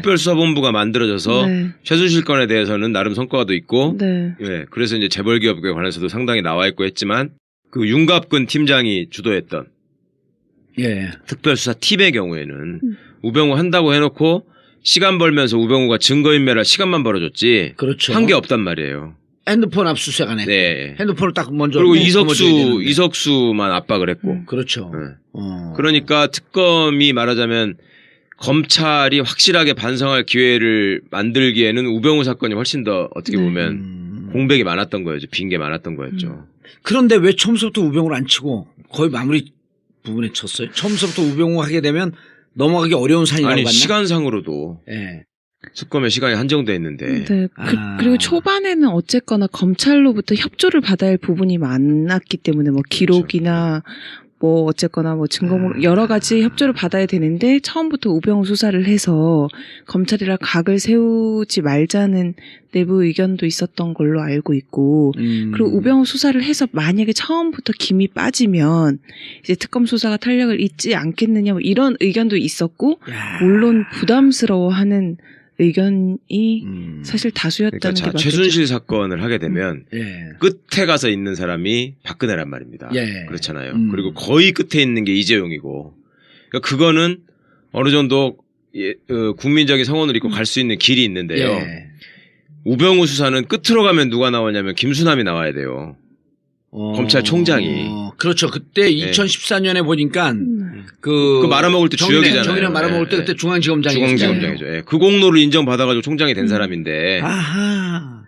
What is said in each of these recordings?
특별수사본부가 만들어져서 네. 최순실 건에 대해서는 나름 성과도 있고, 네. 예, 그래서 이제 재벌기업에 관해서도 상당히 나와 있고 했지만 그 윤갑근 팀장이 주도했던 예. 특별수사 팀의 경우에는 우병우 한다고 해놓고 시간 벌면서 우병우가 증거인멸할 시간만 벌어줬지. 그렇죠. 한 게 없단 말이에요. 핸드폰 압수수색 안 했고. 네. 핸드폰을 딱 먼저. 그리고 거머쥐어야 되는데. 이석수만 압박을 했고. 그렇죠. 네. 어. 그러니까 특검이 말하자면 검찰이 확실하게 반성할 기회를 만들기에는 우병우 사건이 훨씬 더 어떻게 보면 공백이 많았던 거였죠. 빈 게 많았던 거였죠. 그런데 왜 처음부터 우병우를 안 치고 거의 마무리 부분에 쳤어요? 처음부터 우병우 하게 되면 넘어가기 어려운 산이라고 아니 봤나? 시간상으로도 예. 특검의 시간이 한정돼 있는데 네. 그리고 초반에는 어쨌거나 검찰로부터 협조를 받아야 할 부분이 많았기 때문에 뭐 기록이나 뭐 어쨌거나 뭐 증거물 여러 가지 협조를 받아야 되는데 처음부터 우병우 수사를 해서 검찰이랑 각을 세우지 말자는 내부 의견도 있었던 걸로 알고 있고 그리고 우병우 수사를 해서 만약에 처음부터 김이 빠지면 이제 특검 수사가 탄력을 잇지 않겠느냐 뭐 이런 의견도 있었고 물론 부담스러워하는 의견이 사실 다수였다는 그러니까 게 맞겠죠. 최순실 사건을 하게 되면 예. 끝에 가서 있는 사람이 박근혜란 말입니다. 예. 그렇잖아요. 그리고 거의 끝에 있는 게 이재용이고 그러니까 그거는 어느 정도 국민적인 성원을 입고 갈 수 있는 길이 있는데요. 예. 우병우 수사는 끝으로 가면 누가 나오냐면 김수남이 나와야 돼요. 검찰총장이. 그렇죠. 그때 2014년에 보니까 그 말아먹을 때 주역이잖아요. 정의랑 말아먹을 때 예. 그때 중앙지검장이었어요. 중앙지검장이죠. 예. 그 공로를 인정받아가지고 총장이 된 사람인데. 아하.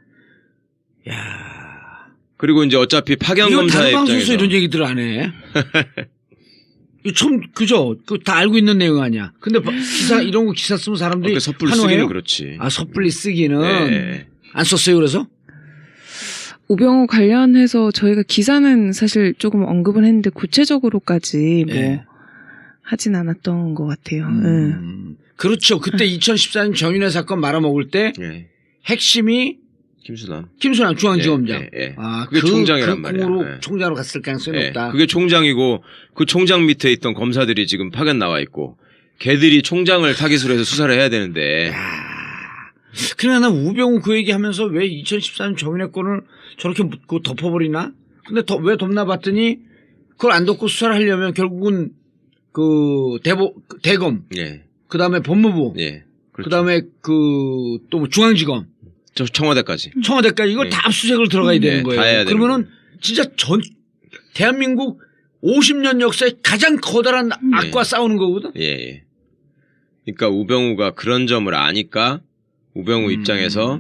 야. 그리고 이제 어차피 파견 이건 검사의 다른 방송에서 입장에서 이런 얘기들 안 해. 이거 처음 그죠? 그 다 알고 있는 내용 아니야. 근데 기사 이런 거 기사 쓰면 사람들이 그 섣불리 환호해요? 쓰기는 그렇지. 아 섣불리 쓰기는 예. 안 썼어요. 그래서 우병우 관련해서 저희가 기사는 사실 조금 언급을 했는데 구체적으로까지 뭐 예. 하진 않았던 것 같아요. 그렇죠. 그때 2014년 정윤회 사건 말아먹을 때 예. 핵심이 김수남 중앙지검장. 예, 예. 아, 그게 총장이란 말이야. 공으로 예. 총장으로 갔을 가능성이 예. 높다. 그게 총장이고 그 총장 밑에 있던 검사들이 지금 파견 나와 있고 걔들이 총장을 타깃으로 해서 수사를 해야 되는데. 그러나 난 우병우 그 얘기하면서 왜 2014년 정윤회 건을 저렇게 묻고 덮어버리나? 근데 왜 덮나 봤더니 그걸 안 덮고 수사를 하려면 결국은 그 대검, 예. 그 다음에 법무부, 예. 그렇죠. 그 다음에 그 또 중앙지검, 저 청와대까지. 청와대까지 이걸 예. 다 압수수색을 들어가야 되는 거예요. 다 해야 되는 그러면은 진짜 대한민국 50년 역사에 가장 커다란 악과 싸우는 거거든. 예, 예. 그러니까 우병우가 그런 점을 아니까 우병우 입장에서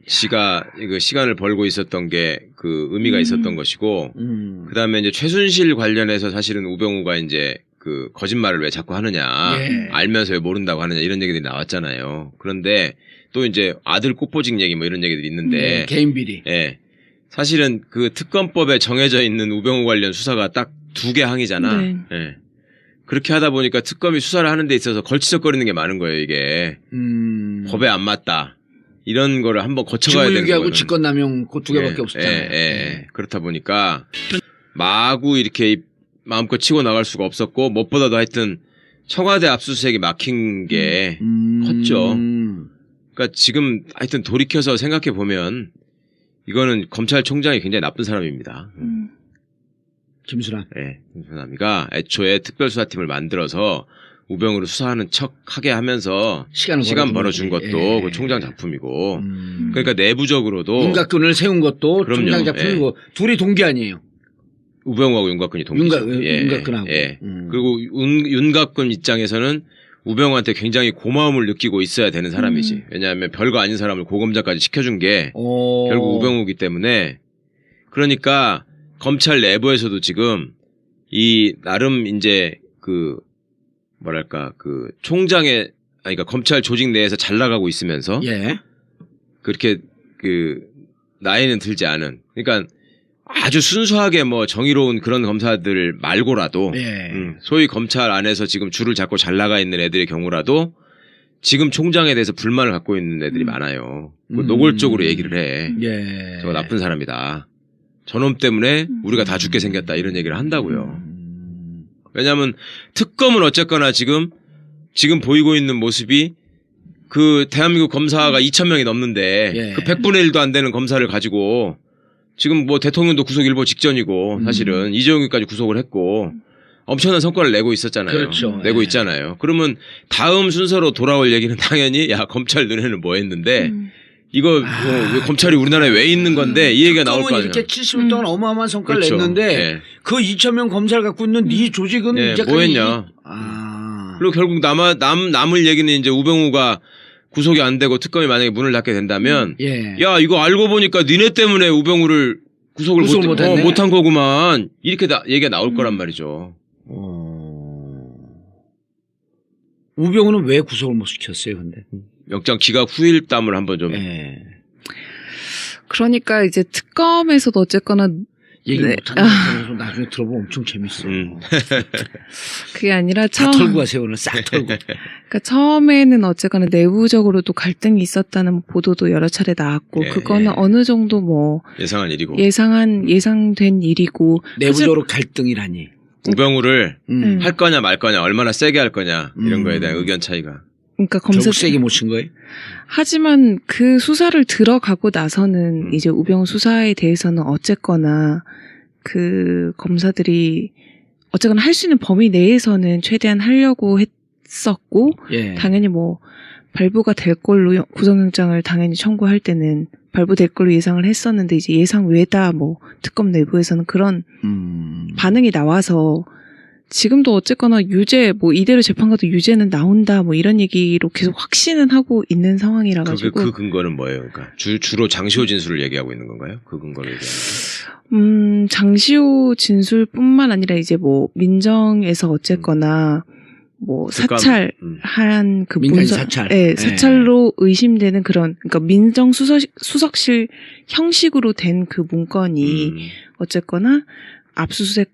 지가 그 시간을 벌고 있었던 게 그 의미가 있었던 것이고 그 다음에 이제 최순실 관련해서 사실은 우병우가 이제 그 거짓말을 왜 자꾸 하느냐 예. 알면서 왜 모른다고 하느냐 이런 얘기들이 나왔잖아요. 그런데 또 이제 아들 꽃보직 얘기 뭐 이런 얘기들이 있는데 개인 비리. 예. 사실은 그 특검법에 정해져 있는 우병우 관련 수사가 딱 2개 항이잖아. 네. 예. 그렇게 하다 보니까 특검이 수사를 하는 데 있어서 걸치적거리는 게 많은 거예요, 이게. 법에 안 맞다. 이런 거를 한번 거쳐가야 되는 직무유기하고 거거든. 직권남용 그 2개밖에 예, 없었잖아요. 예. 그렇다 보니까 마구 이렇게 마음껏 치고 나갈 수가 없었고 무엇보다도 하여튼 청와대 압수수색이 막힌 게 컸죠. 그러니까 지금 하여튼 돌이켜서 생각해 보면 이거는 검찰총장이 굉장히 나쁜 사람입니다. 김수남. 예, 김수남이가 애초에 특별수사팀을 만들어서 우병우를 수사하는 척 하게 하면서 시간 벌어준 것도 예. 그 총장 작품이고 그러니까 내부적으로도 윤곽근을 세운 것도 그럼요. 총장 작품이고 둘이 동기 아니에요. 우병우하고 윤곽근이 동기죠. 윤곽근하고. 예. 그리고 윤곽근 입장에서는 우병우한테 굉장히 고마움을 느끼고 있어야 되는 사람이지. 왜냐하면 별거 아닌 사람을 고검장까지 시켜준 게 결국 우병우이기 때문에 그러니까 검찰 내부에서도 지금 이 나름 이제 그 뭐랄까 그 총장의 그러니까 검찰 조직 내에서 잘 나가고 있으면서 예. 그렇게 그 나이는 들지 않은 그러니까 아주 순수하게 뭐 정의로운 그런 검사들 말고라도 예. 소위 검찰 안에서 지금 줄을 잡고 잘 나가 있는 애들의 경우라도 지금 총장에 대해서 불만을 갖고 있는 애들이 많아요. 노골적으로 얘기를 해. 예. 저거 나쁜 사람이다. 저놈 때문에 우리가 다 죽게 생겼다 이런 얘기를 한다고요. 왜냐하면 특검은 어쨌거나 지금 보이고 있는 모습이 그 대한민국 검사가 2,000명이 넘는데 예. 그 100분의 1도 안 되는 검사를 가지고 지금 뭐 대통령도 구속 일보 직전이고 사실은 이재용이까지 구속을 했고 엄청난 성과를 내고 있었잖아요. 그렇죠. 내고 예. 있잖아요. 그러면 다음 순서로 돌아올 얘기는 당연히 야 검찰 눈에는 뭐 했는데 이거 왜 검찰이 우리나라에 왜 있는 건데 이 얘기가 나올 거 아니에요. 이렇게 70일 동안 어마어마한 성과를 그렇죠. 냈는데 예. 그 2,000명 검사를 갖고 있는 네 조직은 예, 이제까지 뭐 했냐. 그리고 결국 남을 얘기는 이제 우병우가 구속이 안 되고 특검이 만약에 문을 닫게 된다면 예. 야 이거 알고 보니까 니네 때문에 우병우를 구속을 못했네. 못한 거구만 이렇게 얘기가 나올 거란 말이죠. 우병우는 왜 구속을 못 시켰어요, 근데? 영장 기각 후일담을 한번 좀 예. 그러니까 이제 특검에서도 어쨌거나 얘기 네. 못하는 거 나중에 들어보면 엄청 재밌어. 그게 아니라 다 털고 가세요, 오늘 싹 털고. 그러니까 처음에는 어쨌거나 내부적으로도 갈등이 있었다는 보도도 여러 차례 나왔고 예, 그거는 예. 어느 정도 뭐 예상한 일이고 예상된 일이고 내부적으로 갈등이라니. 우병우를 음. 할 거냐 말 거냐 얼마나 세게 할 거냐 이런 거에 대한 의견 차이가 그러니까 결국 세게 못 친 거예요? 하지만 그 수사를 들어가고 나서는 이제 우병우 수사에 대해서는 어쨌거나 그 검사들이 어쨌거나 할 수 있는 범위 내에서는 최대한 하려고 했었고 예. 당연히 뭐 발부가 될 걸로 구속영장을 당연히 청구할 때는 발부될 걸로 예상을 했었는데 이제 예상 외다 뭐 특검 내부에서는 그런 반응이 나와서 지금도 어쨌거나 유죄 뭐 이대로 재판 가도 유죄는 나온다 뭐 이런 얘기로 계속 확신은 하고 있는 상황이라 가지고 그 근거는 뭐예요? 그러니까 주로 장시호 진술을 얘기하고 있는 건가요? 그 근거를 얘기하는 장시호 진술뿐만 아니라 이제 뭐 민정에서 어쨌거나 뭐 특감, 사찰한 그 민간 문서, 사찰. 예, 사찰로 의심되는 그런 그러니까 민정 수석실 형식으로 된 그 문건이 어쨌거나 압수수색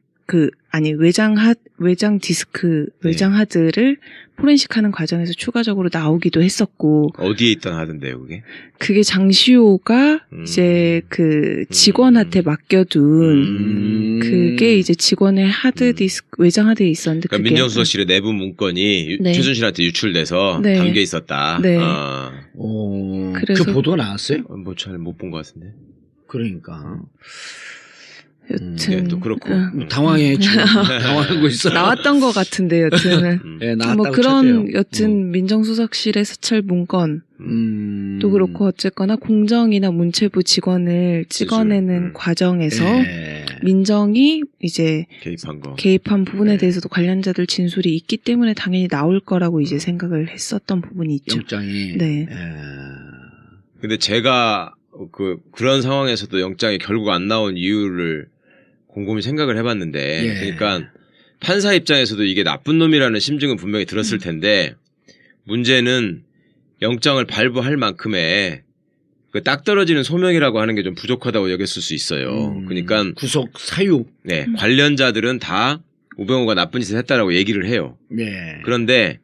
외장 디스크 외장 하드를 포렌식하는 과정에서 추가적으로 나오기도 했었고 어디에 있던 하던데요, 그게? 장시호가 이제 그 직원한테 맡겨둔 그게 이제 직원의 하드 디스크 외장 하드에 있었는데 그러니까 그게 민정수석실의 내부 문건이 네. 최순실한테 유출돼서 네. 담겨 있었다. 네. 그 보도 나왔어요? 뭐 잘 못 본 것 같은데. 그러니까. 여튼 네, 또 그렇고 당황해 지금 당황하고 있어. 나왔던 것 같은데 여튼은 네, 뭐 그런 여튼 민정수석실의 사찰 문건 또 그렇고 어쨌거나 공정이나 문체부 직원을 찍어내는 과정에서 민정이 이제 개입한 부분에 대해서도 관련자들 진술이 있기 때문에 당연히 나올 거라고 이제 생각을 했었던 부분이 있죠. 영장이. 네. 근데 제가 그런 상황에서도 영장이 결국 안 나온 이유를 곰곰이 생각을 해봤는데, 그러니까 판사 입장에서도 이게 나쁜 놈이라는 심증은 분명히 들었을 텐데, 문제는 영장을 발부할 만큼의 그 딱 떨어지는 소명이라고 하는 게 좀 부족하다고 여겼을 수 있어요. 그러니까 구속 사유. 네, 관련자들은 다 우병우가 나쁜 짓을 했다라고 얘기를 해요. 그런데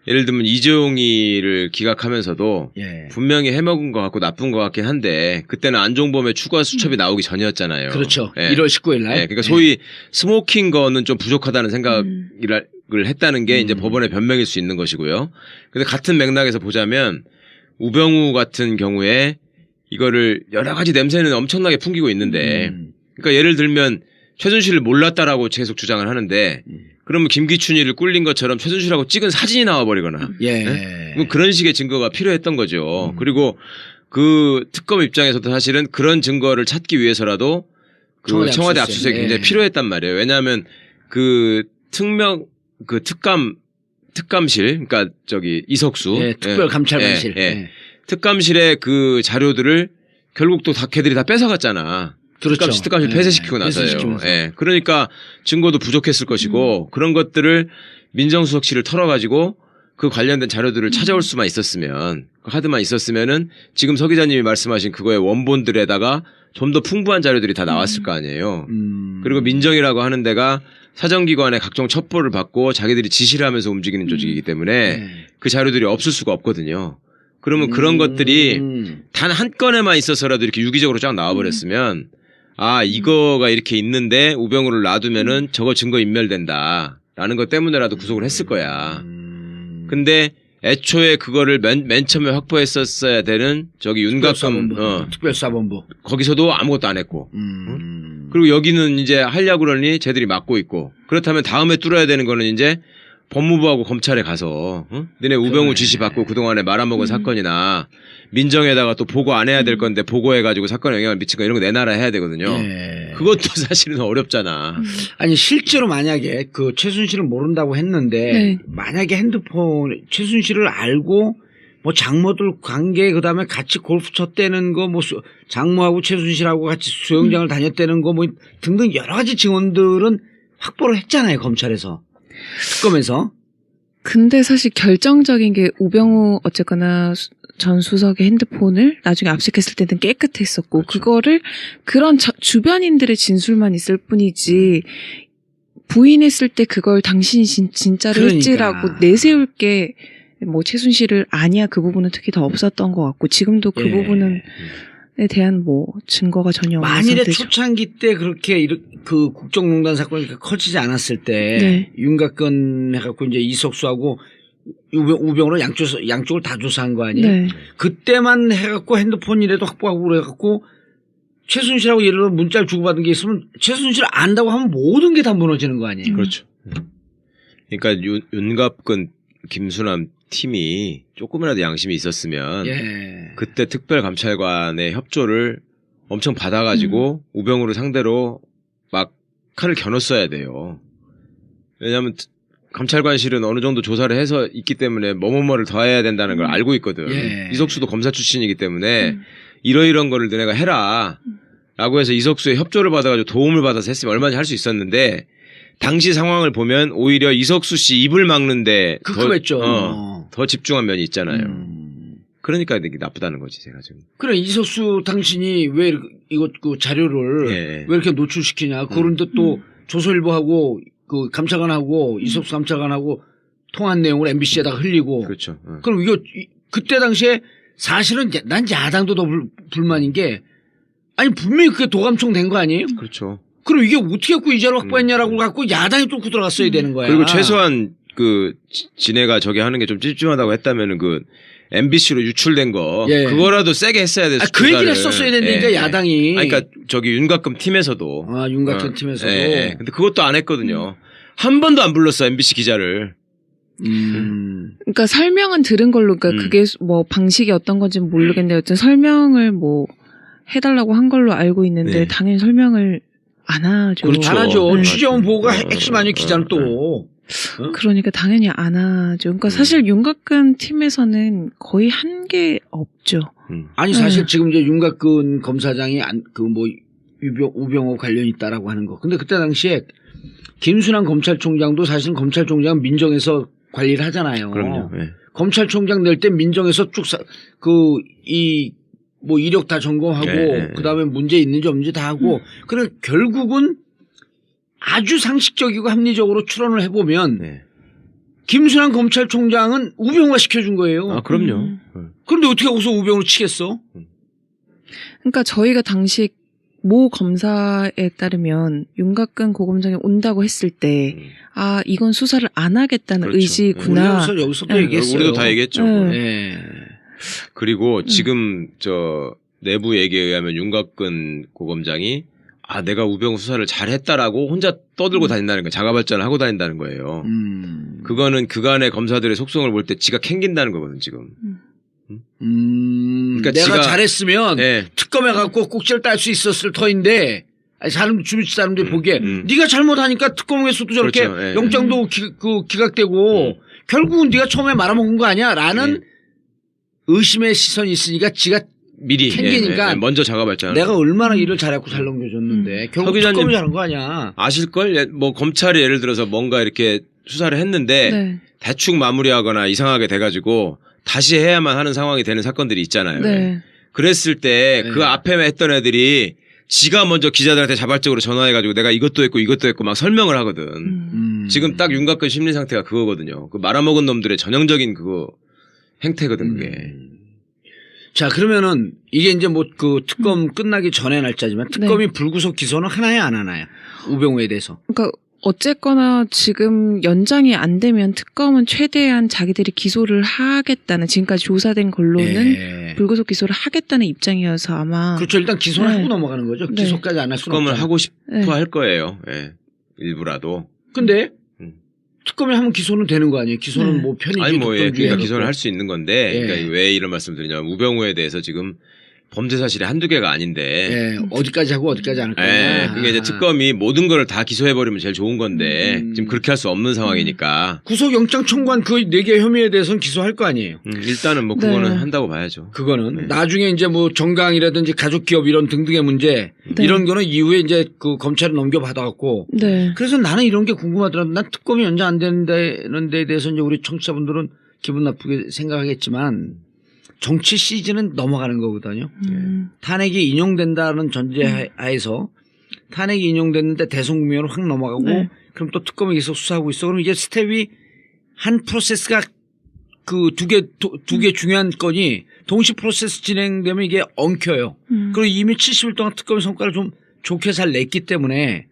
예를 들면 이재용이를 기각하면서도 분명히 해먹은 것 같고 나쁜 것 같긴 한데 그때는 안종범의 추가 수첩이 나오기 전이었잖아요. 그렇죠. 네. 1월 19일 날. 네, 그러니까 소위 스모킹 거는 좀 부족하다는 생각을 했다는 게 이제 법원의 변명일 수 있는 것이고요. 근데 같은 맥락에서 보자면 우병우 같은 경우에 이거를 여러 가지 냄새는 엄청나게 풍기고 있는데 그러니까 예를 들면 최순실을 몰랐다라고 계속 주장을 하는데 그러면 김기춘이를 꿀린 것처럼 최순실하고 찍은 사진이 나와버리거나 네? 그런 식의 증거가 필요했던 거죠. 그리고 그 특검 입장에서도 사실은 그런 증거를 찾기 위해서라도 그 청와대 압수수색이 굉장히 필요했단 말이에요. 왜냐하면 그 특감실 그러니까 이석수 특별감찰관실 특감실의 그 자료들을 결국 또 걔들이 다 뺏어갔잖아. 그렇죠. 특감실 폐쇄시키고 나서요. 그러니까 증거도 부족했을 것이고 그런 것들을 민정수석실을 털어가지고 그 관련된 자료들을 찾아올 수만 있었으면 하드만 있었으면은 지금 서 기자님이 말씀하신 그거의 원본들에다가 좀 더 풍부한 자료들이 다 나왔을 거 아니에요. 그리고 민정이라고 하는 데가 사정기관의 각종 첩보를 받고 자기들이 지시를 하면서 움직이는 조직이기 때문에 그 자료들이 없을 수가 없거든요. 그러면 그런 것들이 단 한 건에만 있어서라도 이렇게 유기적으로 쫙 나와버렸으면 이거가 이렇게 있는데 우병우를 놔두면은 저거 증거 인멸된다. 라는 것 때문에라도 구속을 했을 거야. 근데 애초에 그거를 맨 처음에 확보했었어야 되는 저기 윤곽금 특별사본부 거기서도 아무것도 안 했고 그리고 여기는 이제 하려고 그러니 쟤들이 막고 있고 그렇다면 다음에 뚫어야 되는 거는 이제 법무부하고 검찰에 가서 너네 우병우 지시 받고 그동안에 말아먹은 사건이나 민정에다가 또 보고 안 해야 될 건데 보고해가지고 사건에 영향을 미친 거 이런 거 내놔라 해야 되거든요. 예. 그것도 사실은 어렵잖아. 아니 실제로 만약에 그 최순실을 모른다고 했는데 네. 만약에 핸드폰 최순실을 알고 뭐 장모들 관계 그다음에 같이 골프 쳤다는 거 뭐 장모하고 최순실하고 같이 수영장을 다녔다는 거 뭐 등등 여러 가지 증언들은 확보를 했잖아요 검찰에서 특검에서. 근데 사실 결정적인 게 우병우 어쨌거나 전 수석의 핸드폰을 나중에 압수했을 때는 깨끗했었고 그렇죠. 그거를 그런 주변인들의 진술만 있을 뿐이지 부인했을 때 그걸 당신이 진짜로 그러니까. 했지라고 내세울 게 뭐 최순실을 아니야 그 부분은 특히 더 없었던 것 같고 지금도 그 예. 부분에 대한 뭐 증거가 전혀 없는 만일에 상태죠. 초창기 때 그렇게 그 국정농단 사건이 커지지 않았을 때 네. 윤곽근 해갖고 이제 이석수하고 우병우로 양쪽을 다 조사한 거 아니에요? 네. 그때만 해갖고 핸드폰이라도 확보하고 그래갖고 최순실하고 예를 들어 문자를 주고받은 게 있으면 최순실 안다고 하면 모든 게 다 무너지는 거 아니에요? 그렇죠. 그러니까 윤갑근 김수남 팀이 조금이라도 양심이 있었으면 예. 그때 특별감찰관의 협조를 엄청 받아가지고 우병우를 상대로 막 칼을 겨눴어야 돼요. 왜냐하면 감찰관실은 어느 정도 조사를 해서 있기 때문에 뭐뭐뭐를 더 해야 된다는 걸 알고 있거든. 예. 이석수도 검사 출신이기 때문에 이러이러한 거를 너네가 해라 라고 해서 이석수의 협조를 받아가지고 도움을 받아서 했으면 얼마든지 할 수 있었는데 당시 상황을 보면 오히려 이석수 씨 입을 막는데 급급했죠. 더 집중한 면이 있잖아요. 그러니까 되게 나쁘다는 거지 제가 지금. 그래 이석수 당신이 왜 이거 그 자료를 예. 왜 이렇게 노출시키냐. 그런데 또 조선일보하고 그 감찰관하고 이석수 감찰관하고 통한 내용을 MBC에다가 흘리고. 그렇죠. 그럼 이거 그때 당시에 사실은 난 야당도 더 불만인 게 아니 분명히 그게 도감청 된 거 아니에요? 그렇죠. 그럼 이게 어떻게 갖고 이 자료 확보했냐라고 갖고 야당이 뚫고 들어갔어야 되는 거야. 그리고 최소한 그 지네가 저기 하는 게 좀 찝찝하다고 했다면은 그 MBC로 유출된 거 예. 그거라도 세게 했어야 됐어. 그 얘기를 했었어야 되는데 이제 야당이. 아니, 그러니까 저기 윤곽금 팀에서도. 윤곽근 팀에서도. 예. 근데 그것도 안 했거든요. 한 번도 안 불렀어 MBC 기자를. 그러니까 설명은 들은 걸로 그러니까 그게 뭐 방식이 어떤 건지는 모르겠는데 어쨌든 설명을 뭐 해달라고 한 걸로 알고 있는데 네. 당연히 설명을 안 하죠. 그렇죠. 안 하죠. 네. 취재원 보고가 핵심 아니에요 기자는 또. 그러니까 당연히 안 하죠. 그러니까 사실 윤곽근 팀에서는 거의 한 게 없죠. 아니 사실 지금 이제 윤곽근 검사장이 그 뭐 우병우 관련이 있다라고 하는 거. 근데 그때 당시에 김순환 검찰총장도 사실은 검찰총장 민정에서 관리를 하잖아요. 그럼요. 예. 검찰총장 낼 때 민정에서 쭉 뭐 이력 다 점검하고 그다음에 문제 있는지 없는지 다 하고 그래 결국은 아주 상식적이고 합리적으로 추론을 해보면 네. 김순환 검찰총장은 우병우가 시켜준 거예요. 아 그럼요. 그런데 어떻게 거기서 우병우를 치겠어? 그러니까 저희가 당시 모 검사에 따르면 윤곽근 고검장이 온다고 했을 때 아 이건 수사를 안 하겠다는 그렇죠. 의지구나. 여기서도 네. 얘기했어요. 우리도 다 얘기했죠. 네. 예. 그리고 지금 저 내부 얘기에 의하면 윤곽근 고검장이 아 내가 우병우 수사를 잘했다라고 혼자 떠들고 다닌다는 거예요. 자가발전을 하고 다닌다는 거예요. 그거는 그간의 검사들의 속성을 볼 때 지가 캥긴다는 거거든 지금. 그러니까 내가 지가- 잘했으면 네. 특검에 갖고 꼭지를 딸 수 있었을 터인데 아니, 주변 사람들이 보기에 네가 잘못하니까 특검에서도 저렇게 그렇죠. 예. 영장도 기각되고 결국은 네가 처음에 말아먹은 거 아니야? 라는 의심의 시선이 있으니까 지가 미리 캥기니까 먼저 자가발전. 내가 얼마나 일을 잘했고 잘 넘겨줬는데 결국 서 기자님- 특검이 잘한 거 아니야? 아실걸? 뭐 검찰이 예를 들어서 뭔가 이렇게 수사를 했는데 네. 대충 마무리하거나 이상하게 돼가지고 다시 해야만 하는 상황이 되는 사건들이 있잖아요. 네. 그랬을 때 그 네. 앞에 했던 애들이 지가 먼저 기자들한테 자발적으로 전화해가지고 내가 이것도 했고 이것도 했고 막 설명을 하거든. 지금 딱 윤곽근 심리 상태가 그거거든요. 그 말아먹은 놈들의 전형적인 그거 행태거든 그게. 자 그러면은 이게 이제 뭐 그 특검 끝나기 전에 날짜지만 특검이 불구속 기소는 하나요 안 하나요? 우병우에 대해서. 그러니까 어쨌거나 지금 연장이 안 되면 특검은 최대한 자기들이 기소를 하겠다는 지금까지 조사된 걸로는 예. 불구속 기소를 하겠다는 입장이어서 아마 그렇죠. 일단 기소를 네. 하고 넘어가는 거죠. 네. 기소까지 안 할 수는 특검을 없잖아요. 하고 싶어 네. 할 거예요. 예. 일부라도. 근데 음. 특검이 하면 기소는 되는 거 아니에요? 기소는 네. 뭐 편의지. 아니 뭐 예, 독점주의 그러니까 해놓고. 기소를 할 수 있는 건데 예. 그러니까 왜 이런 말씀 드리냐면 우병우에 대해서 지금 범죄 사실이 한두 개가 아닌데 예. 어디까지 하고 어디까지 안 할 거야. 예, 그게 이제 특검이 모든 걸 다 기소해버리면 제일 좋은 건데 지금 그렇게 할 수 없는 상황이니까 구속영장 청구한 그 4개 혐의에 대해서는 기소할 거 아니에요. 일단은 뭐 네. 그거는 한다고 봐야죠. 그거는 네. 나중에 이제 뭐 정강이라든지 가족기업 이런 등등의 문제 네. 이런 거는 이후에 이제 그 검찰에 넘겨받아갖고 네. 그래서 나는 이런 게 궁금하더라도 난 특검이 연장 안 되는 데에 대해서 이제 우리 청취자분들은 기분 나쁘게 생각하겠지만 정치 시즌은 넘어가는 거거든요. 탄핵이 인용된다는 전제하에서 탄핵이 인용됐는데 대선국면으로 확 넘어가고 네. 그럼 또 특검이 계속 수사하고 있어. 그럼 이게 스텝이 한 프로세스가 그 두 개 중요한 건이 동시 프로세스 진행되면 이게 엉켜요. 그리고 이미 70일 동안 특검의 성과를 좀 좋게 잘 냈기 때문에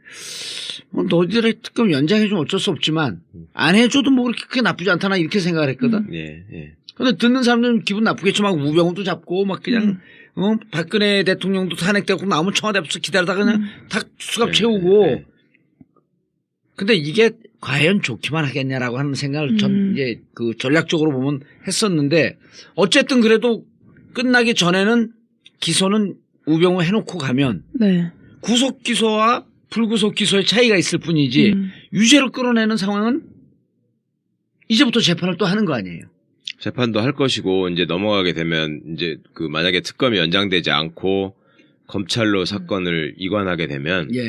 뭐 너희들의 특검 연장해주면 어쩔 수 없지만 안 해줘도 뭐 그렇게 크게 나쁘지 않다나 이렇게 생각을 했거든. 예, 예. 근데 듣는 사람들은 기분 나쁘겠지만 우병우도 잡고 막 그냥 박근혜 대통령도 탄핵되고 나오면 청와대 앞에서 기다리다가 그냥 다 수갑 네, 채우고 네. 근데 이게 과연 좋기만 하겠냐라고 하는 생각을 전 이제 그 전략적으로 보면 했었는데 어쨌든 그래도 끝나기 전에는 기소는 우병우 해놓고 가면 네. 구속 기소와 불구속 기소의 차이가 있을 뿐이지 유죄를 끌어내는 상황은 이제부터 재판을 또 하는 거 아니에요. 재판도 할 것이고 이제 넘어가게 되면 이제 그 만약에 특검이 연장되지 않고 검찰로 사건을 이관하게 되면 예.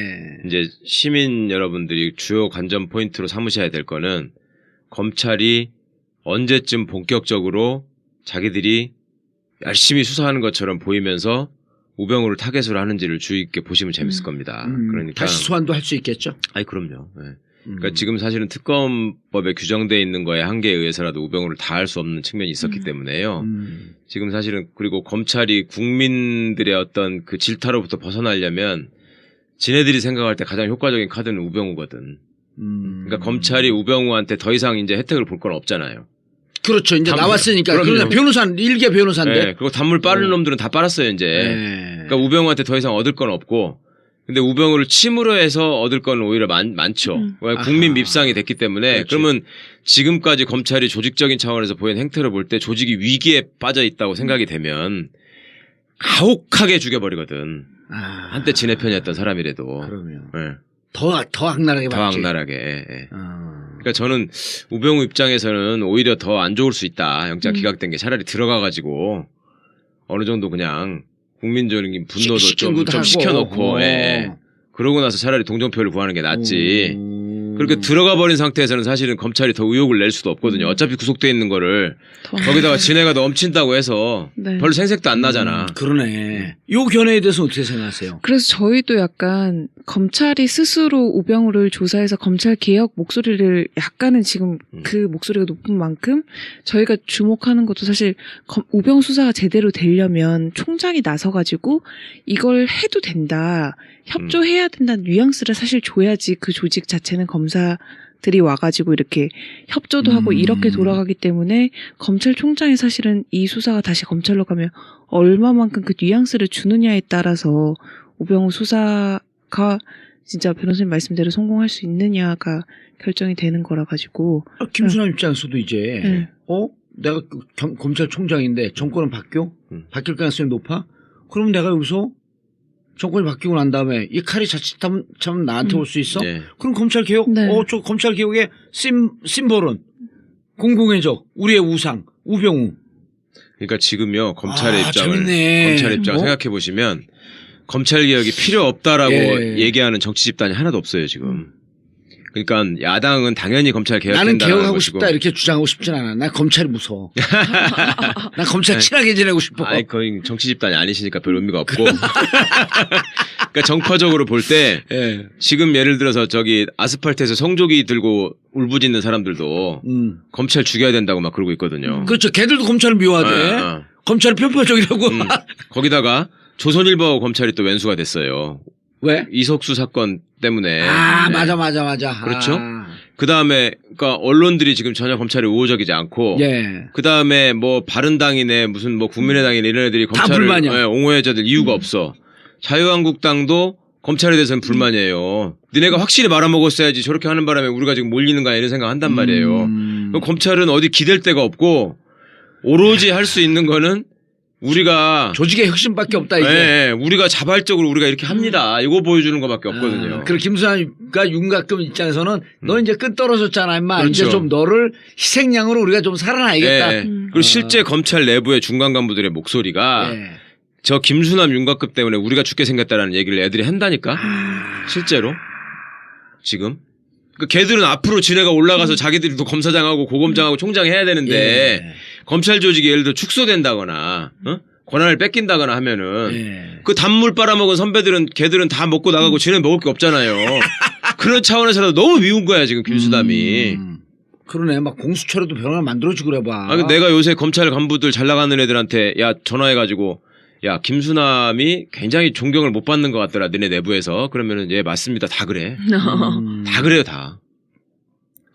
이제 시민 여러분들이 주요 관전 포인트로 삼으셔야 될 거는 검찰이 언제쯤 본격적으로 자기들이 열심히 수사하는 것처럼 보이면서 우병우를 타겟으로 하는지를 주의 있게 보시면 재밌을 겁니다. 그러니까 다시 소환도 할 수 있겠죠. 아니 그럼요. 예. 그러니까 지금 사실은 특검법에 규정돼 있는 거에 한계에 의해서라도 우병우를 다 할 수 없는 측면이 있었기 때문에요. 지금 사실은 그리고 검찰이 국민들의 어떤 그 질타로부터 벗어나려면 지네들이 생각할 때 가장 효과적인 카드는 우병우거든. 그러니까 검찰이 우병우한테 더 이상 이제 혜택을 볼 건 없잖아요. 그렇죠. 이제 나왔으니까. 그럼요. 그러나 변호사, 일개 변호사인데. 네, 그리고 단물 빠른 놈들은 다 빨았어요 이제. 네. 그러니까 우병우한테 더 이상 얻을 건 없고. 근데 우병우를 침으로 해서 얻을 건 오히려 많죠. 왜 국민 밉상이 됐기 때문에. 그렇지. 그러면 지금까지 검찰이 조직적인 차원에서 보인 행태를 볼 때 조직이 위기에 빠져 있다고 생각이 되면 가혹하게 죽여버리거든. 한때 지네 편이었던 사람이라도. 그러면. 네. 더 악랄하게 더 봤지. 악랄하게. 예. 그러니까 저는 우병우 입장에서는 오히려 더 안 좋을 수 있다. 영장 기각된 게 차라리 들어가가지고 어느 정도 그냥 국민적인 분노도 좀 시켜놓고, 예. 그러고 나서 차라리 동정표를 구하는 게 낫지. 그렇게 들어가 버린 상태에서는 사실은 검찰이 더 의혹을 낼 수도 없거든요. 어차피 구속돼 있는 거를 거기다가 진해가 넘친다고 해서 네. 별로 생색도 안 나잖아. 그러네. 요 견해에 대해서 어떻게 생각하세요? 그래서 저희도 약간 검찰이 스스로 우병우를 조사해서 검찰 개혁 목소리를 약간은 지금 그 목소리가 높은 만큼 저희가 주목하는 것도 사실 우병우 수사가 제대로 되려면 총장이 나서가지고 이걸 해도 된다. 협조해야 된다는 뉘앙스를 사실 줘야지 그 조직 자체는 검사들이 와가지고 이렇게 협조도 하고 이렇게 돌아가기 때문에 검찰총장이 사실은 이 수사가 다시 검찰로 가면 얼마만큼 그 뉘앙스를 주느냐에 따라서 우병우 수사가 진짜 변호사님 말씀대로 성공할 수 있느냐가 결정이 되는 거라 가지고. 김순환 입장에서도 이제 내가 검찰총장인데 정권은 바뀔 가능성이 높아? 그럼 내가 여기서 정권이 바뀌고 난 다음에 이 칼이 자칫하면 참 나한테 올 수 있어? 네. 그럼 검찰 개혁? 네. 저 검찰 개혁의 심볼은 공공의 적, 우리의 우상, 우병우. 그러니까 지금요 검찰의 입장을 재밌네. 검찰의 입장 생각해 보시면 검찰 개혁이 필요 없다라고 예. 얘기하는 정치 집단이 하나도 없어요 지금. 그러니까 야당은 당연히 검찰 나는 개혁된다는 개혁하고 것이고. 싶다 이렇게 주장하고 싶진 않아. 나 검찰이 무서워. 나 검찰 친하게 지내고 싶어. 아니 거의 정치 집단이 아니시니까 별 의미가 없고. 그러니까 정파적으로 볼 때 예. 지금 예를 들어서 저기 아스팔트에서 성조기 들고 울부짖는 사람들도 검찰 죽여야 된다고 막 그러고 있거든요. 그렇죠. 걔들도 검찰을 미워하대. 검찰이 편파적이라고. 거기다가 조선일보하고 검찰이 또 왼수가 됐어요. 왜? 이석수 사건 때문에. 맞아. 그렇죠? 아. 그 다음에, 그러니까 언론들이 지금 전혀 검찰에 우호적이지 않고. 예. 그 다음에 뭐 바른당이네 무슨 뭐 국민의당이네 이런 애들이 다 검찰을 불만이야. 옹호해줘야 될 이유가 없어. 자유한국당도 검찰에 대해서는 불만이에요. 니네가 확실히 말아먹었어야지 저렇게 하는 바람에 우리가 지금 몰리는가 이런 생각 한단 말이에요. 검찰은 어디 기댈 데가 없고 오로지 할 수 있는 거는 우리가 조직의 혁신밖에 없다 이게. 예, 우리가 자발적으로 우리가 이렇게 합니다. 이거 보여주는 것밖에 없거든요. 그리고 김수환과 윤곽금 입장에서는 너 이제 끈 떨어졌잖아, 임마. 그렇죠. 이제 좀 너를 희생양으로 우리가 좀 살아나야겠다. 예. 그리고 실제 검찰 내부의 중간 간부들의 목소리가 예. 저 김수남 윤곽급 때문에 우리가 죽게 생겼다라는 얘기를 애들이 한다니까. 실제로 지금. 그 걔들은 앞으로 지네가 올라가서 자기들도 검사장하고 고검장하고 총장 해야 되는데 예. 검찰 조직이 예를 들어 축소된다거나 권한을 뺏긴다거나 하면은 예. 그 단물 빨아먹은 선배들은 걔들은 다 먹고 나가고 지네는 먹을 게 없잖아요. 그런 차원에서라도 너무 미운 거야 지금 김수남이. 그러네. 막 공수처라도 변화를 만들어주고 그래봐. 내가 요새 검찰 간부들 잘 나가는 애들한테 야 전화해가지고 야 김수남이 굉장히 존경을 못 받는 것 같더라 너네 내부에서. 그러면은 예 맞습니다 다 그래. 다 그래요 다.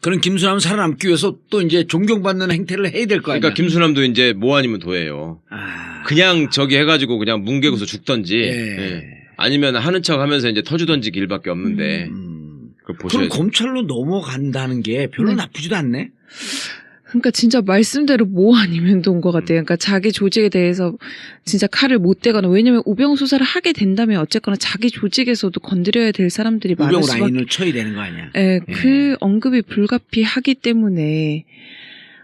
그런 김수남 살아남기 위해서 또 이제 존경받는 행태를 해야 될 거 아니야. 그러니까 김수남도 이제 뭐 아니면 도예요. 그냥 저기 해가지고 그냥 뭉개고서 죽던지 예. 아니면 하는 척 하면서 이제 터주던지 길밖에 없는데 그걸 보셔야죠. 그럼 검찰로 넘어간다는 게 별로 네. 나쁘지도 않네. 그러니까 진짜 말씀대로 뭐 아니면 도인 것 같아요. 그러니까 자기 조직에 대해서 진짜 칼을 못 대거나 왜냐면 우병우 수사를 하게 된다면 어쨌거나 자기 조직에서도 건드려야 될 사람들이 많을 우병우 수밖에. 라인을 쳐야 되는 거 아니야. 예, 그 언급이 불가피하기 때문에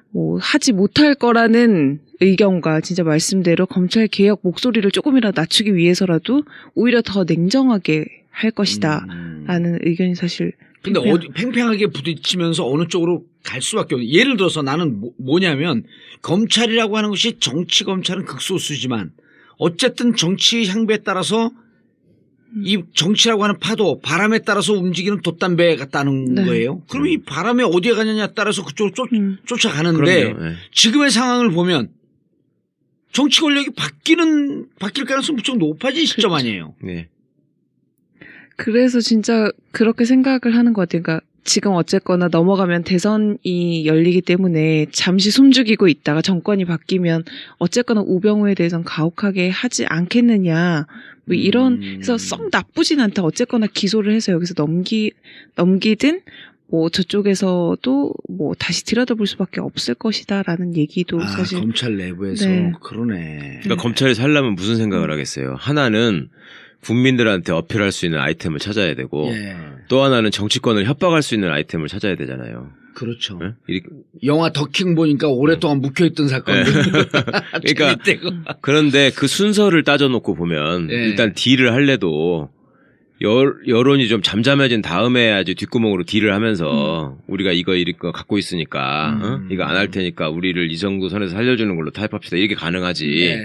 뭐 하지 못할 거라는 의견과 진짜 말씀대로 검찰 개혁 목소리를 조금이라도 낮추기 위해서라도 오히려 더 냉정하게 할 것이다라는 의견이 사실. 근데 어디 팽팽하게 부딪히면서 어느 쪽으로 갈 수밖에 없는. 예를 들어서 나는 뭐냐면 검찰이라고 하는 것이 정치 검찰은 극소수지만 어쨌든 정치 향배에 따라서 이 정치라고 하는 파도 바람에 따라서 움직이는 돛담배 같다는 네. 거예요. 그럼 이 바람에 어디에 가느냐에 따라서 그쪽으로 쫓아가는데 그럼요. 예. 지금의 상황을 보면 정치 권력이 바뀔 가능성이 무척 높아진 시점 아니에요. 네. 그래서 진짜 그렇게 생각을 하는 것 같아요. 그러니까 지금 어쨌거나 넘어가면 대선이 열리기 때문에 잠시 숨죽이고 있다가 정권이 바뀌면 어쨌거나 우병우에 대해서는 가혹하게 하지 않겠느냐. 뭐 이런 그래서 썩 나쁘진 않다. 어쨌거나 기소를 해서 여기서 넘기든 뭐 저쪽에서도 뭐 다시 들여다볼 수밖에 없을 것이다라는 얘기도 사실 검찰 내부에서 네. 그러네. 그러니까 검찰이 살려면 무슨 생각을 하겠어요. 하나는 국민들한테 어필할 수 있는 아이템을 찾아야 되고 예. 또 하나는 정치권을 협박할 수 있는 아이템을 찾아야 되잖아요. 그렇죠. 네? 영화 더킹 보니까 오랫동안 묵혀있던 사건들. 그러니까 그런데 그 순서를 따져놓고 보면 예. 일단 딜을 할래도 여론이 좀 잠잠해진 다음에 해야지 뒷구멍으로 딜을 하면서 우리가 이거 갖고 있으니까 이거 안 할 테니까 우리를 이 정도 선에서 살려주는 걸로 타협합시다 이렇게 가능하지. 예.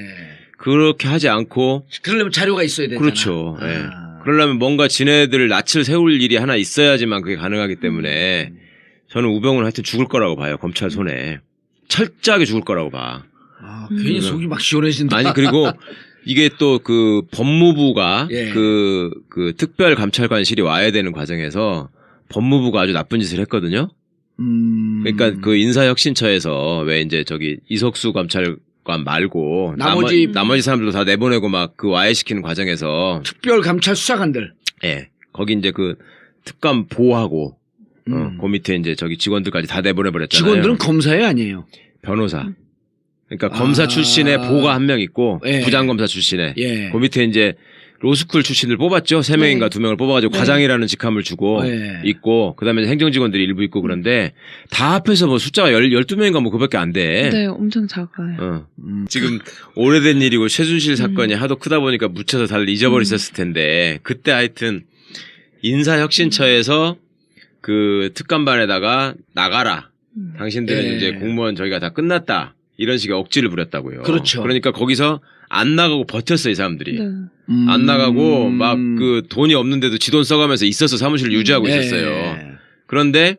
그렇게 하지 않고 그러려면 자료가 있어야 되잖아. 그렇죠. 예. 그러려면 뭔가 지네들을 낯을 세울 일이 하나 있어야지만 그게 가능하기 때문에 저는 우병우는 하여튼 죽을 거라고 봐요. 검찰 손에. 철저하게 죽을 거라고 봐. 괜히 속이 막 시원해진다. 아니 그리고 이게 또 그 법무부가 예. 그 특별감찰관실이 와야 되는 과정에서 법무부가 아주 나쁜 짓을 했거든요. 그러니까 그 인사혁신처에서 왜 이제 저기 이석수 검찰관 말고 나머지 사람들도 다 내보내고 막 그 와해시키는 과정에서 특별감찰 수사관들. 예. 거기 이제 그 특감 보호하고 그 밑에 이제 저기 직원들까지 다 내보내버렸잖아요. 직원들은 검사예요, 아니에요? 변호사. 그러니까 검사 출신의 보가 한 명 있고 예. 부장검사 출신의 예. 그 밑에 이제 로스쿨 출신을 뽑았죠. 3명인가 2명을 뽑아가지고 과장이라는 직함을 주고 있고 그다음에 행정직원들이 일부 있고 그런데 다 합해서 뭐 숫자가 12명인가 뭐 그밖에 안 돼. 네, 엄청 작아요. 지금 오래된 일이고 최순실 사건이 하도 크다 보니까 묻혀서 다들 잊어버리셨을 텐데 그때 하여튼 인사혁신처에서 그 특감반에다가 나가라. 당신들은 이제 공무원 저희가 다 끝났다. 이런 식의 억지를 부렸다고요. 그렇죠. 그러니까 거기서 안 나가고 버텼어요, 이 사람들이. 네. 안 나가고 막 그 돈이 없는데도 지 돈 써가면서 있어서 사무실을 유지하고 있었어요. 그런데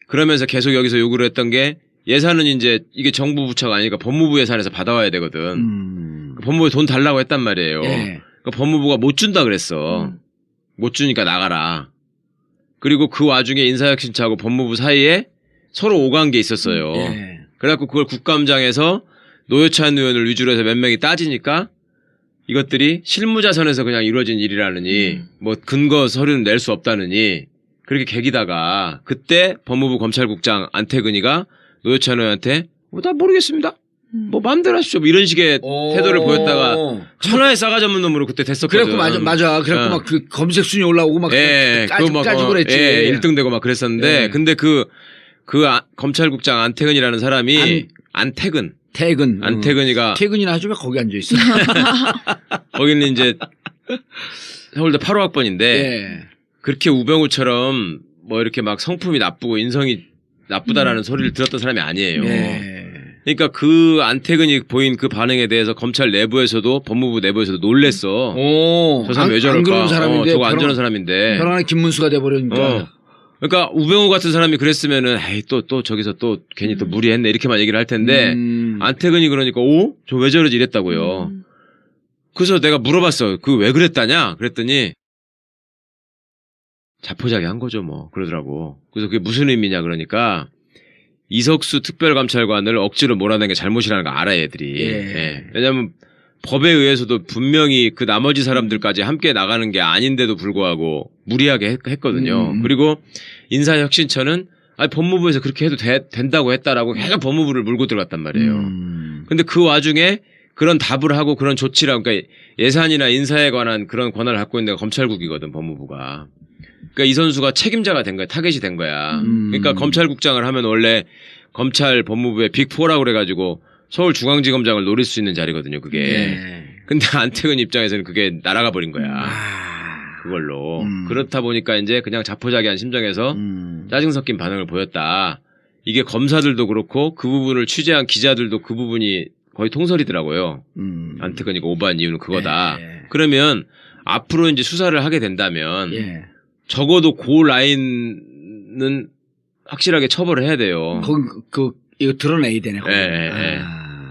그러면서 계속 여기서 요구를 했던 게 예산은 이제 이게 정부 부처가 아니니까 법무부 예산에서 받아와야 되거든. 법무부에 돈 달라고 했단 말이에요. 그러니까 법무부가 못 준다 그랬어. 못 주니까 나가라. 그리고 그 와중에 인사혁신처하고 법무부 사이에 서로 오간 게 있었어요. 예. 그래갖고 그걸 국감장에서 노회찬 의원을 위주로 해서 몇 명이 따지니까 이것들이 실무자선에서 그냥 이루어진 일이라느니 뭐 근거 서류는 낼 수 없다느니 그렇게 개기다가 그때 법무부 검찰국장 안태근이가 노회찬 의원한테 나 모르겠습니다. 뭐 마음대로 하십시오. 뭐 이런 식의 태도를 보였다가 천하의 싸가지 없는 놈으로 그때 됐었거든. 그랬고 맞아. 그랬고 막 그 검색 순위 올라오고 막 까지고 그랬지. 1등 되고 막 그랬었는데 근데 그 검찰국장 안태근이라는 사람이 안태근이가 퇴근이나 하지 왜 거기 앉아 있어? 거기는 이제 서울대 8호 학번인데 예. 그렇게 우병우처럼 뭐 이렇게 막 성품이 나쁘고 인성이 나쁘다라는 소리를 들었던 사람이 아니에요. 예. 그러니까 그 안태근이 보인 그 반응에 대해서 검찰 내부에서도 법무부 내부에서도 놀랬어. 저 사람 왜 저럴까? 안 그런 사람인데 저거 안 저런 사람인데. 벼랑간에 김문수가 돼버리니까. 그러니까 우병우 같은 사람이 그랬으면은 에이 또 저기서 또 괜히 또 무리했네 이렇게만 얘기를 할 텐데 안태근이 그러니까 저 왜 저러지 이랬다고요. 그래서 내가 물어봤어. 그 왜 그랬다냐? 그랬더니 자포자기 한 거죠 뭐 그러더라고. 그래서 그게 무슨 의미냐 그러니까 이석수 특별감찰관을 억지로 몰아낸 게 잘못이라는 거 알아 얘들이. 예. 왜냐하면 법에 의해서도 분명히 그 나머지 사람들까지 함께 나가는 게 아닌데도 불구하고 무리하게 했거든요. 그리고 인사혁신처는 법무부에서 그렇게 해도 된다고 했다라고 계속 법무부를 물고 들어갔단 말이에요. 근데 그 와중에 그런 답을 하고 그런 조치를 그러니까 예산이나 인사에 관한 그런 권한을 갖고 있는 데가 검찰국이거든 법무부가. 그러니까 이 선수가 책임자가 된 거야. 타겟이 된 거야. 그러니까 검찰국장을 하면 원래 검찰 법무부의 빅4라고 그래가지고 서울중앙지검장을 노릴 수 있는 자리거든요. 그게. 근데 안태근 입장에서는 그게 날아가 버린 거야. 그걸로. 그렇다 보니까 이제 그냥 자포자기한 심정에서 짜증 섞인 반응을 보였다. 이게 검사들도 그렇고 그 부분을 취재한 기자들도 그 부분이 거의 통설이더라고요. 안태근이가 오버한 이유는 그거다. 그러면 앞으로 이제 수사를 하게 된다면 적어도 그 라인은 확실하게 처벌을 해야 돼요. 이거 드러내야 되네.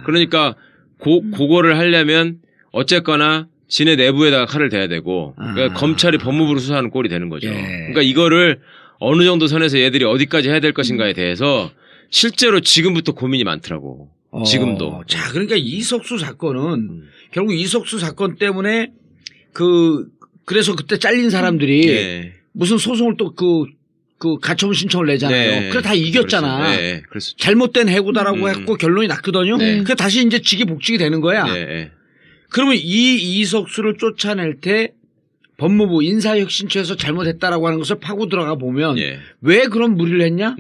그러니까 그거를 하려면 어쨌거나 지네 내부에다가 칼을 대야 되고 그러니까 검찰이 법무부로 수사하는 꼴이 되는 거죠. 그러니까 이거를 어느 정도 선에서 얘들이 어디까지 해야 될 것인가에 대해서 실제로 지금부터 고민이 많더라고. 지금도. 자, 그러니까 이석수 사건은 결국 이석수 사건 때문에 그래서 그때 잘린 사람들이 무슨 소송을 또 그 가처분 신청을 내잖아요. 그래 다 이겼잖아. 그렇죠. 잘못된 해고다라고 했고 결론이 났거든요. 그래 다시 이제 직이 되는 거야. 그러면 이 이석수를 쫓아낼 때 법무부 인사혁신처에서 잘못했다라고 하는 것을 파고 들어가 보면 왜 그런 무리를 했냐?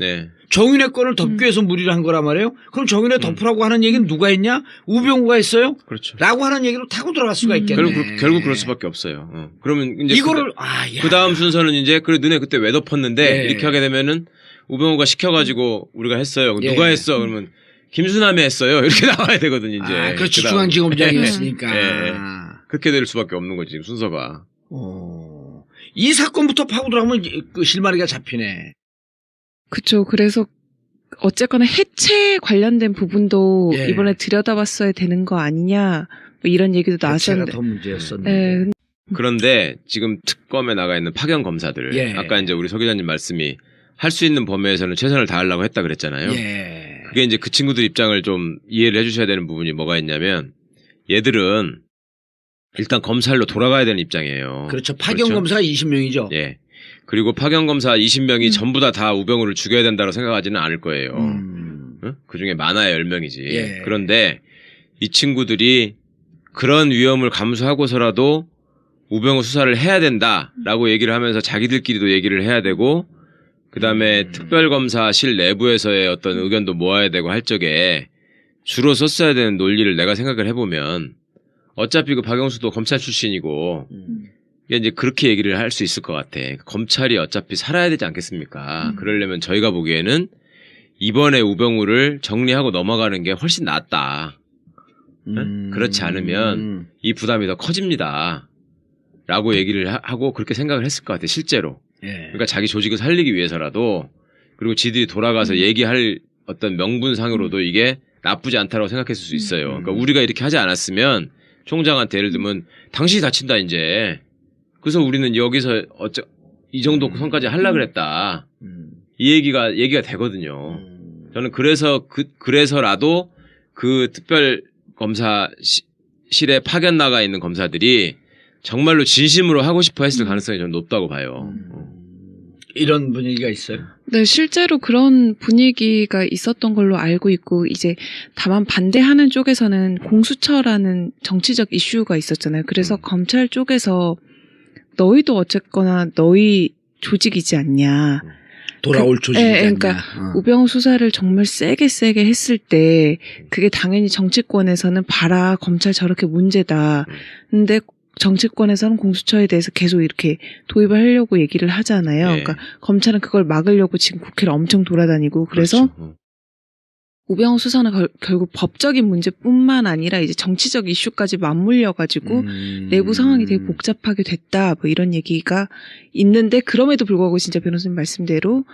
정윤회 건을 덮기 위해서 무리를 한 거란 말이에요. 그럼 정윤회 덮으라고 하는 얘기는 누가 했냐? 우병우가 했어요? 그렇죠. 라고 하는 얘기로 타고 들어갈 수가 있겠네. 결국 그럴 수밖에 없어요. 그러면 이제 이거를 그 다음 순서는 이제 그래 너네 그때 왜 덮었는데 이렇게 하게 되면은 우병우가 시켜가지고 우리가 했어요. 누가 했어? 그러면 김수남이 했어요. 이렇게 나와야 되거든요. 이제. 그렇지. 중앙지검장이었으니까. 그렇게 될 수밖에 없는 거지 지금 순서가. 이 사건부터 파고 들어가면 그 실마리가 잡히네. 그렇죠. 그래서 어쨌거나 해체 관련된 부분도 이번에 들여다봤어야 되는 거 아니냐 뭐 이런 얘기도 나왔었는데. 해체가 더 문제였었는데. 그런데 지금 특검에 나가 있는 파견 검사들 아까 이제 우리 서 기자님 말씀이 할 수 있는 범위에서는 최선을 다하려고 했다 그랬잖아요. 그게 이제 그 친구들 입장을 좀 이해를 해주셔야 되는 부분이 뭐가 있냐면 얘들은 일단 검찰로 돌아가야 되는 입장이에요. 그렇죠. 파견 검사가 20명이죠. 그리고 파견 검사 20명이 전부 다 우병우를 죽여야 된다고 생각하지는 않을 거예요. 그 중에 많아야 10명이지. 그런데 이 친구들이 그런 위험을 감수하고서라도 우병우 수사를 해야 된다라고 얘기를 하면서 자기들끼리도 얘기를 해야 되고 그다음에 특별검사실 내부에서의 어떤 의견도 모아야 되고 할 적에 주로 썼어야 되는 논리를 내가 생각을 해보면 어차피 그 박영수도 검찰 출신이고 이제 그렇게 얘기를 할 수 있을 것 같아. 검찰이 어차피 살아야 되지 않겠습니까? 그러려면 저희가 보기에는 이번에 우병우를 정리하고 넘어가는 게 훨씬 낫다. 그렇지 않으면 이 부담이 더 커집니다. 라고 얘기를 하고 그렇게 생각을 했을 것 같아. 실제로. 그러니까 자기 조직을 살리기 위해서라도 그리고 지들이 돌아가서 얘기할 어떤 명분상으로도 이게 나쁘지 않다고 생각했을 수 있어요. 그러니까 우리가 이렇게 하지 않았으면 총장한테 예를 들면 당신이 다친다 이제. 그래서 우리는 여기서 이 정도 선까지 하려고 그랬다. 이 얘기가 되거든요. 저는 그래서라도 그 특별 검사실에 파견 나가 있는 검사들이 정말로 진심으로 하고 싶어 했을 가능성이 저는 높다고 봐요. 이런 분위기가 있어요. 네, 실제로 그런 분위기가 있었던 걸로 알고 있고, 이제 다만 반대하는 쪽에서는 공수처라는 정치적 이슈가 있었잖아요. 그래서 검찰 쪽에서 너희도 어쨌거나 너희 조직이지 않냐. 돌아올 조직이지 않냐. 그러니까 우병우 수사를 정말 세게 했을 때 그게 당연히 정치권에서는 봐라, 검찰 저렇게 문제다. 근데 정치권에서는 공수처에 대해서 계속 이렇게 도입을 하려고 얘기를 하잖아요. 네. 그러니까 검찰은 그걸 막으려고 지금 국회를 엄청 돌아다니고, 그래서 그렇죠. 우병우 수사는 결국 법적인 문제뿐만 아니라 이제 정치적 이슈까지 맞물려가지고 내부 상황이 되게 복잡하게 됐다, 뭐 이런 얘기가 있는데, 그럼에도 불구하고 진짜 변호사님 말씀대로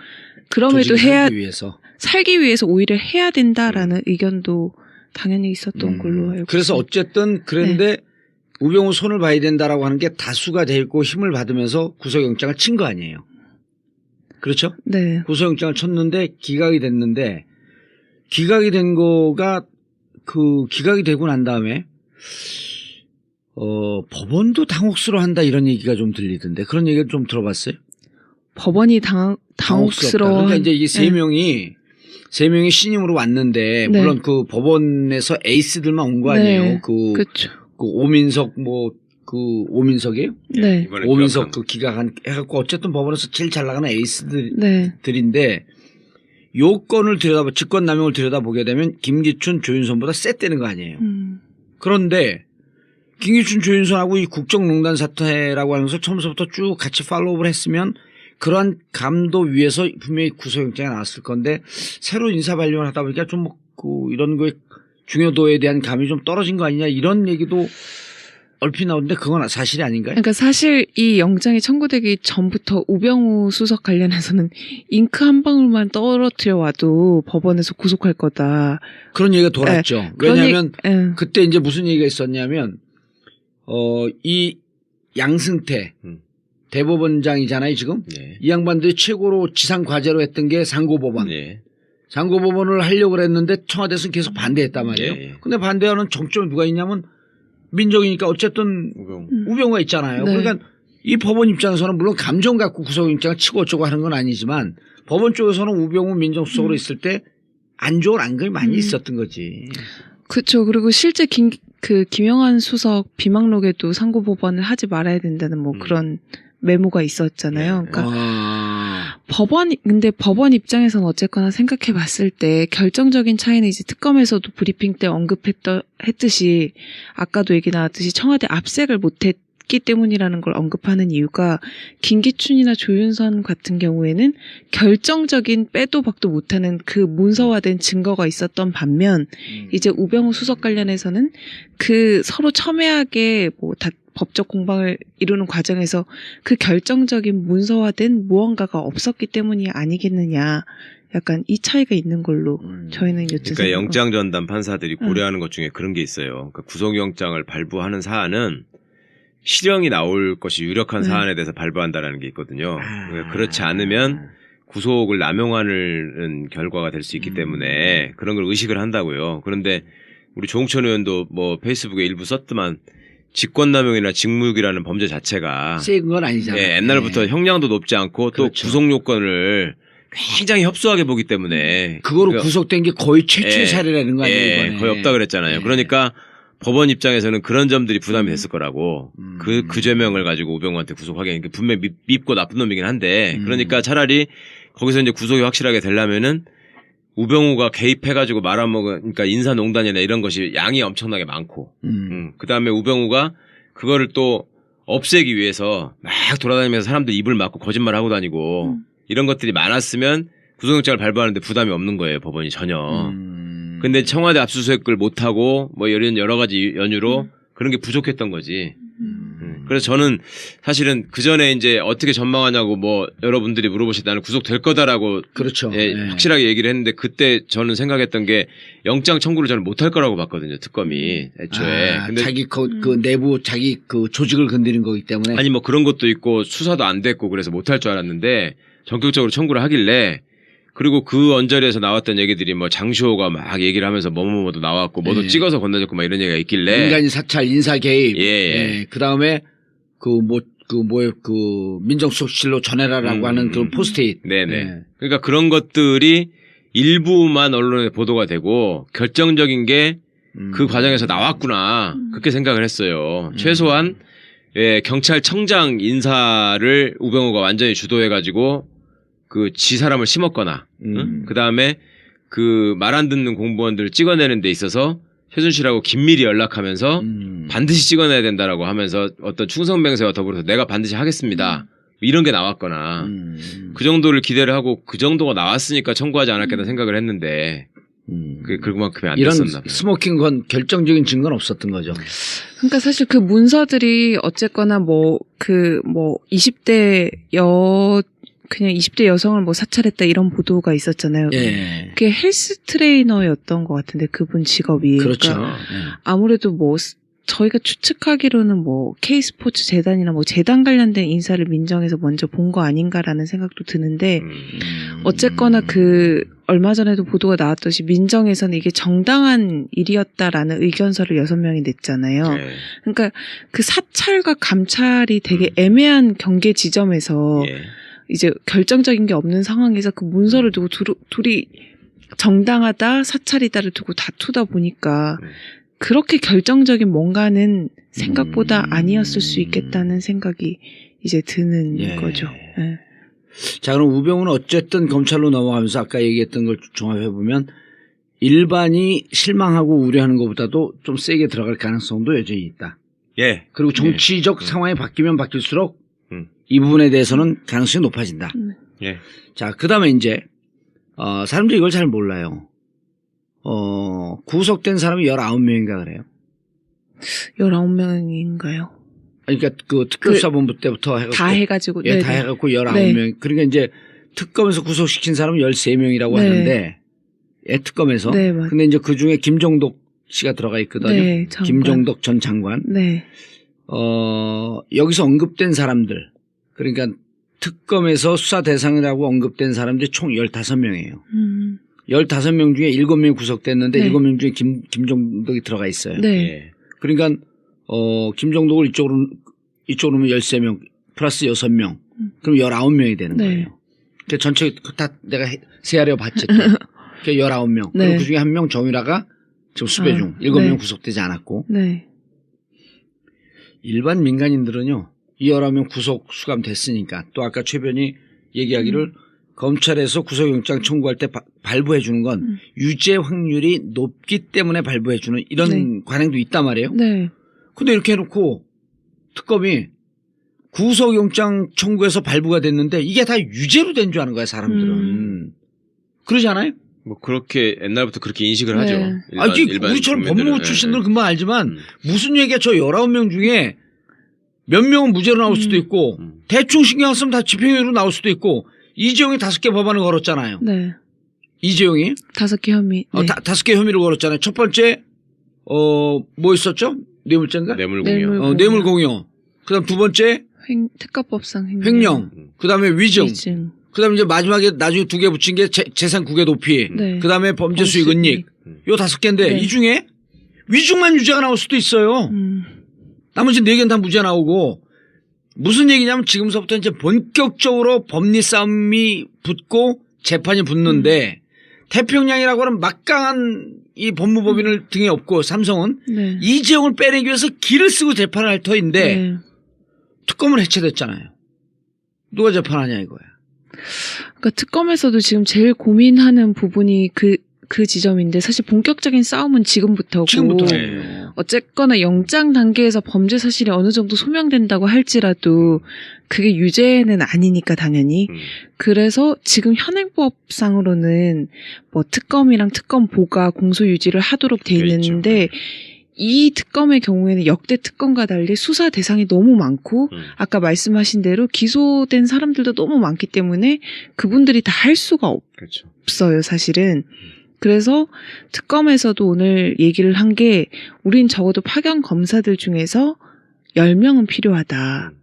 그럼에도 살기 위해서 오히려 해야 된다라는 의견도 당연히 있었던 걸로 알고 그래서 있어요. 어쨌든 그런데 우병우 손을 봐야 된다라고 하는 게 다수가 돼 있고 힘을 받으면서 구속영장을 친 거 아니에요. 그렇죠? 네. 구속영장을 쳤는데 기각이 됐는데, 기각이 된 거가 기각이 되고 난 다음에 법원도 당혹스러워한다 이런 얘기가 좀 들리던데, 그런 얘기를 좀 들어봤어요? 법원이 당혹스러워. 그러니까 이제 이 세 명이 신임으로 왔는데, 네. 물론 그 법원에서 에이스들만 온 거 아니에요? 네. 그렇죠. 오민석 오민석이에요? 네. 이번에 오민석 해갖고 어쨌든 법원에서 제일 잘 나가는 에이스들인데, 네. 요건을 직권남용을 들여다보게 되면 김기춘, 조윤선보다 셌다는 거 아니에요. 그런데 김기춘, 조윤선하고 이 국정농단 사태라고 하면서 처음부터 쭉 같이 팔로우를 했으면 그러한 감도 위에서 분명히 구속영장이 나왔을 건데, 새로 인사 발령을 하다 보니까 좀 이런 거에 중요도에 대한 감이 좀 떨어진 거 아니냐, 이런 얘기도 얼핏 나오는데 그건 사실이 아닌가요? 그러니까 사실 이 영장이 청구되기 전부터 우병우 수석 관련해서는 잉크 한 방울만 떨어뜨려 와도 법원에서 구속할 거다. 그런 얘기가 돌았죠. 네. 왜냐하면 그때 이제 무슨 얘기가 있었냐면, 이 양승태 대법원장이잖아요, 지금. 네. 이 양반들이 최고로 지상 과제로 했던 게 상고법원. 네. 상고법원을 하려고 그랬는데 청와대에서는 계속 반대했단 말이에요. 네. 근데 반대하는 정점이 누가 있냐면 민정이니까 어쨌든 우병우가 있잖아요. 네. 그러니까 이 법원 입장에서는 물론 감정 갖고 구속영장을 치고 어쩌고 하는 건 아니지만, 법원 쪽에서는 우병우 민정수석으로 있을 때 안 좋은 앙금이 많이 있었던 거지. 그렇죠. 그리고 실제 김영환 수석 비망록에도 상고법원을 하지 말아야 된다는 뭐 그런 메모가 있었잖아요. 그러니까 근데 법원 입장에서는 어쨌거나 생각해 봤을 때 결정적인 차이는 이제 특검에서도 브리핑 때 언급했듯이 아까도 얘기 나왔듯이 청와대 압색을 못했기 때문이라는 걸 언급하는 이유가, 김기춘이나 조윤선 같은 경우에는 결정적인 빼도 박도 못하는 그 문서화된 증거가 있었던 반면, 이제 우병우 수석 관련해서는 그 서로 첨예하게 다 법적 공방을 이루는 과정에서 그 결정적인 문서화된 무언가가 없었기 때문이 아니겠느냐. 약간 이 차이가 있는 걸로 저희는 여쭤. 그러니까 영장 전담 판사들이 고려하는 것 중에 그런 게 있어요. 그러니까 구속영장을 발부하는 사안은 실형이 나올 것이 유력한 사안에 대해서 발부한다라는 게 있거든요. 그러니까 그렇지 않으면 구속을 남용하는 결과가 될 수 있기 때문에 그런 걸 의식을 한다고요. 그런데 우리 조홍천 의원도 뭐 페이스북에 일부 썼더만, 직권남용이나 직무유기라는 범죄 자체가 센 건 아니잖아요. 예, 옛날부터 형량도 높지 않고 또 그렇죠. 구속 요건을 굉장히 협소하게 보기 때문에 그거로 그러니까 구속된 게 거의 최초의 예, 사례라는 거 아니에요? 예, 이번에. 거의 없다 그랬잖아요. 예. 그러니까 법원 입장에서는 그런 점들이 부담이 됐을 거라고. 그 죄명을 가지고 우병우한테 구속하게 분명히 밉고 나쁜 놈이긴 한데, 그러니까 차라리 거기서 이제 구속이 확실하게 되려면은 우병우가 개입해가지고 말아먹은, 그러니까 인사농단이나 이런 것이 양이 엄청나게 많고, 그 다음에 우병우가 그거를 또 없애기 위해서 막 돌아다니면서 사람들 입을 막고 거짓말 하고 다니고, 이런 것들이 많았으면 구속영장을 발부하는데 부담이 없는 거예요, 법원이 전혀. 근데 청와대 압수수색을 못하고, 뭐 이런 여러 가지 연유로 그런 게 부족했던 거지. 그래서 저는 사실은 그 전에 이제 어떻게 전망하냐고 뭐 여러분들이 물어보실 때 나는 구속될 거다라고 그렇죠. 예, 네. 확실하게 얘기를 했는데 그때 저는 생각했던 게 영장 청구를 저는 못할 거라고 봤거든요. 특검이 애초에. 근데 자기 그 내부 자기 그 조직을 건드린 거기 때문에. 아니 뭐 그런 것도 있고 수사도 안 됐고 그래서 못할 줄 알았는데 전격적으로 청구를 하길래 그리고 그 언저리에서 나왔던 얘기들이 뭐 장시호가 막 얘기를 하면서 뭐뭐뭐도 나왔고 뭐도 예. 찍어서 건너졌고 막 이런 얘기가 있길래 인간이 사찰, 인사 개입. 예. 그 다음에 그 민정수석실로 전해라라고 하는 그 포스트잇. 네네. 예. 그러니까 그런 것들이 일부만 언론에 보도가 되고 결정적인 게 그 과정에서 나왔구나 그렇게 생각을 했어요. 최소한 예, 경찰청장 인사를 우병우가 완전히 주도해가지고 그 지 사람을 심었거나 응? 그 다음에 그 말 안 듣는 공무원들을 찍어내는 데 있어서 최순실하고 긴밀히 연락하면서 반드시 찍어내야 된다라고 하면서 어떤 충성맹세와 더불어서 내가 반드시 하겠습니다. 이런 게 나왔거나 그 정도를 기대를 하고 그 정도가 나왔으니까 청구하지 않았겠다 생각을 했는데 그게 그만큼이 안 이런 됐었나 봐요. 스모킹 건 결정적인 증거는 없었던 거죠. 그러니까 사실 그 문서들이 어쨌거나 뭐 20대 그냥 20대 여성을 뭐 사찰했다 이런 보도가 있었잖아요. 예. 그게 헬스 트레이너였던 것 같은데 그분 직업이. 그렇죠. 그러니까 아무래도 뭐 저희가 추측하기로는 뭐 K스포츠 재단이나 뭐 재단 관련된 인사를 민정에서 먼저 본 거 아닌가라는 생각도 드는데 어쨌거나 그 얼마 전에도 보도가 나왔듯이 민정에서는 이게 정당한 일이었다라는 의견서를 6명이 냈잖아요. 네. 그러니까 그 사찰과 감찰이 되게 애매한 경계 지점에서 예. 이제 결정적인 게 없는 상황에서 그 문서를 두고 둘이 정당하다 사찰이다를 두고 다투다 보니까 그렇게 결정적인 뭔가는 생각보다 아니었을 수 있겠다는 생각이 이제 드는 예. 거죠. 예. 자, 그럼 우병우는 어쨌든 검찰로 넘어가면서 아까 얘기했던 걸 종합해보면 일반이 실망하고 우려하는 것보다도 좀 세게 들어갈 가능성도 여전히 있다. 예. 그리고 정치적 상황이 바뀌면 바뀔수록 음. 이 부분에 대해서는 가능성이 높아진다. 예. 자, 그 다음에 이제, 사람들이 이걸 잘 몰라요. 구속된 사람이 19명인가 그래요. 19명인가요? 그러니까 그 특별수사본부 때부터 해갖고. 다 해가지고. 예, 다 네네. 해갖고 19명. 네. 그러니까 이제 특검에서 구속시킨 사람은 13명이라고 네. 하는데, 예, 특검에서. 네, 맞- 근데 이제 그 중에 김종덕 씨가 들어가 있거든요. 네, 장관. 김종덕 전 장관. 네. 여기서 언급된 사람들. 그러니까 특검에서 수사 대상이라고 언급된 사람들이 총 15명이에요. 15명 중에 7명이 구속됐는데 네. 7명 중에 김종덕이 들어가 있어요. 네. 예. 그러니까 김종덕을 이쪽으로 오면 13명 플러스 6명. 그럼 19명이 되는 네. 거예요. 그 전체 다 내가 세하려 봤지. 그러니까 19명. 네. 그리고 그중에 한 명 정유라가 지금 수배 중. 7명 네. 구속되지 않았고. 네. 일반 민간인들은요. 이 19명 구속 수감됐으니까 또 아까 최변이 얘기하기를 검찰에서 구속영장 청구할 때 발부해 주는 건 유죄 확률이 높기 때문에 발부해 주는 이런 네. 관행도 있단 말이에요. 네. 근데 이렇게 해놓고 특검이 구속영장 청구해서 발부가 됐는데 이게 다 유죄로 된 줄 아는 거야 사람들은. 그러지 않아요? 뭐 그렇게 옛날부터 그렇게 인식을 네. 하죠. 우리처럼 국민들은. 법무부 예. 출신들은 금방 알지만 무슨 얘기야 저 19명 중에 몇 명은 무죄로 나올 수도 있고 대충 신경 안 쓰면 다 집행유예로 나올 수도 있고 이재용이 5개 법안을 걸었잖아요. 네. 이재용이 5개 혐의. 네. 5개 혐의를 걸었잖아요. 첫 번째 뭐 있었죠? 뇌물죄인가? 뇌물공여. 뇌물공여. 그다음 두 번째 특가법상 횡령. 그다음에 위증. 위증. 그다음에 이제 마지막에 나중에 2개 붙인 게 재산 국외 도피. 네. 그다음에 범죄 수익 은닉. 요 5개인데 네. 이 중에 위증만 유죄가 나올 수도 있어요. 나머지 4개는 다 무죄 나오고 무슨 얘기냐면 지금서부터 이제 본격적으로 법리 싸움이 붙고 재판이 붙는데 태평양이라고 하는 막강한 이 법무법인을 등에 업고 삼성은 네. 이재용을 빼내기 위해서 기를 쓰고 재판을 할 터인데 네. 특검은 해체됐잖아요. 누가 재판하냐 이거야. 그러니까 특검에서도 지금 제일 고민하는 부분이 그 지점인데 사실 본격적인 싸움은 지금부터고 지금부터예요. 어쨌거나 영장 단계에서 범죄 사실이 어느 정도 소명된다고 할지라도 그게 유죄는 아니니까 당연히 그래서 지금 현행법상으로는 뭐 특검이랑 특검보가 공소 유지를 하도록 돼 있는데 이 특검의 경우에는 역대 특검과 달리 수사 대상이 너무 많고 아까 말씀하신 대로 기소된 사람들도 너무 많기 때문에 그분들이 다 할 수가 그렇죠. 없어요, 사실은. 그래서 특검에서도 오늘 얘기를 한 게 우린 적어도 파견 검사들 중에서 10명은 필요하다.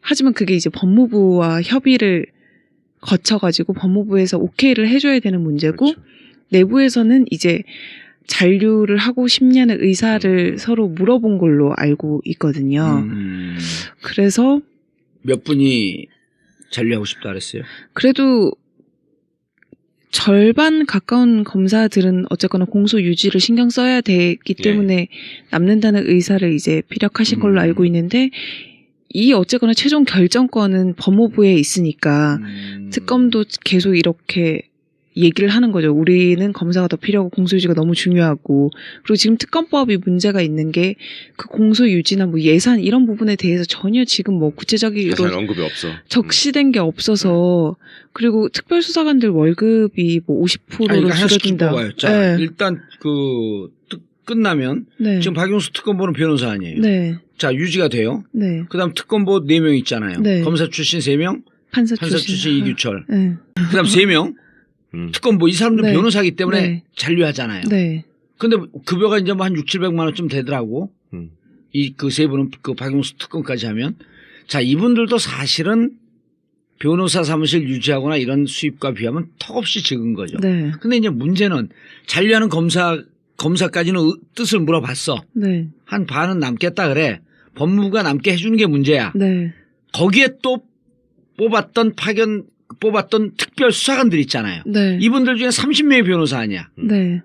하지만 그게 이제 법무부와 협의를 거쳐가지고 법무부에서 오케이를 해줘야 되는 문제고 그렇죠. 내부에서는 이제 잔류를 하고 싶냐는 의사를 서로 물어본 걸로 알고 있거든요. 그래서 몇 분이 잔류하고 싶다 그랬어요? 그래도 절반 가까운 검사들은 어쨌거나 공소 유지를 신경 써야 되기 때문에 남는다는 의사를 이제 피력하신 걸로 알고 있는데 이 어쨌거나 최종 결정권은 법무부에 있으니까 특검도 계속 이렇게 얘기를 하는 거죠. 우리는 검사가 더 필요하고 공소유지가 너무 중요하고 그리고 지금 특검법이 문제가 있는 게 그 공소유지나 뭐 예산 이런 부분에 대해서 전혀 지금 뭐 구체적으로 자세한 언급이 없어. 적시된 게 없어서 그리고 특별수사관들 월급이 뭐 50%로 줄어든다. 봐요. 자, 네. 일단 끝나면 네. 지금 박용수 특검보는 변호사 아니에요. 네. 자, 유지가 돼요. 네. 그다음 특검보 4명 있잖아요. 네. 검사 출신 3명, 판사 출신 이규철. 네. 그다음 3명. 특검보 이 사람들 네. 변호사기 때문에 네. 잔류하잖아요. 네. 근데 급여가 이제 뭐 한 600~700만 원쯤 되더라고. 이 그 세 분은 그 박용수 특검까지 하면 자, 이분들도 사실은 변호사 사무실 유지하거나 이런 수입과 비하면 턱없이 적은 거죠. 네. 근데 이제 문제는 잔류하는 검사까지는 뜻을 물어봤어. 네. 한 반은 남겠다 그래. 법무부가 남게 해주는 게 문제야. 네. 거기에 또 뽑았던 특별 수사관들 있잖아요. 네. 이분들 중에 30명의 변호사 아니야. 네.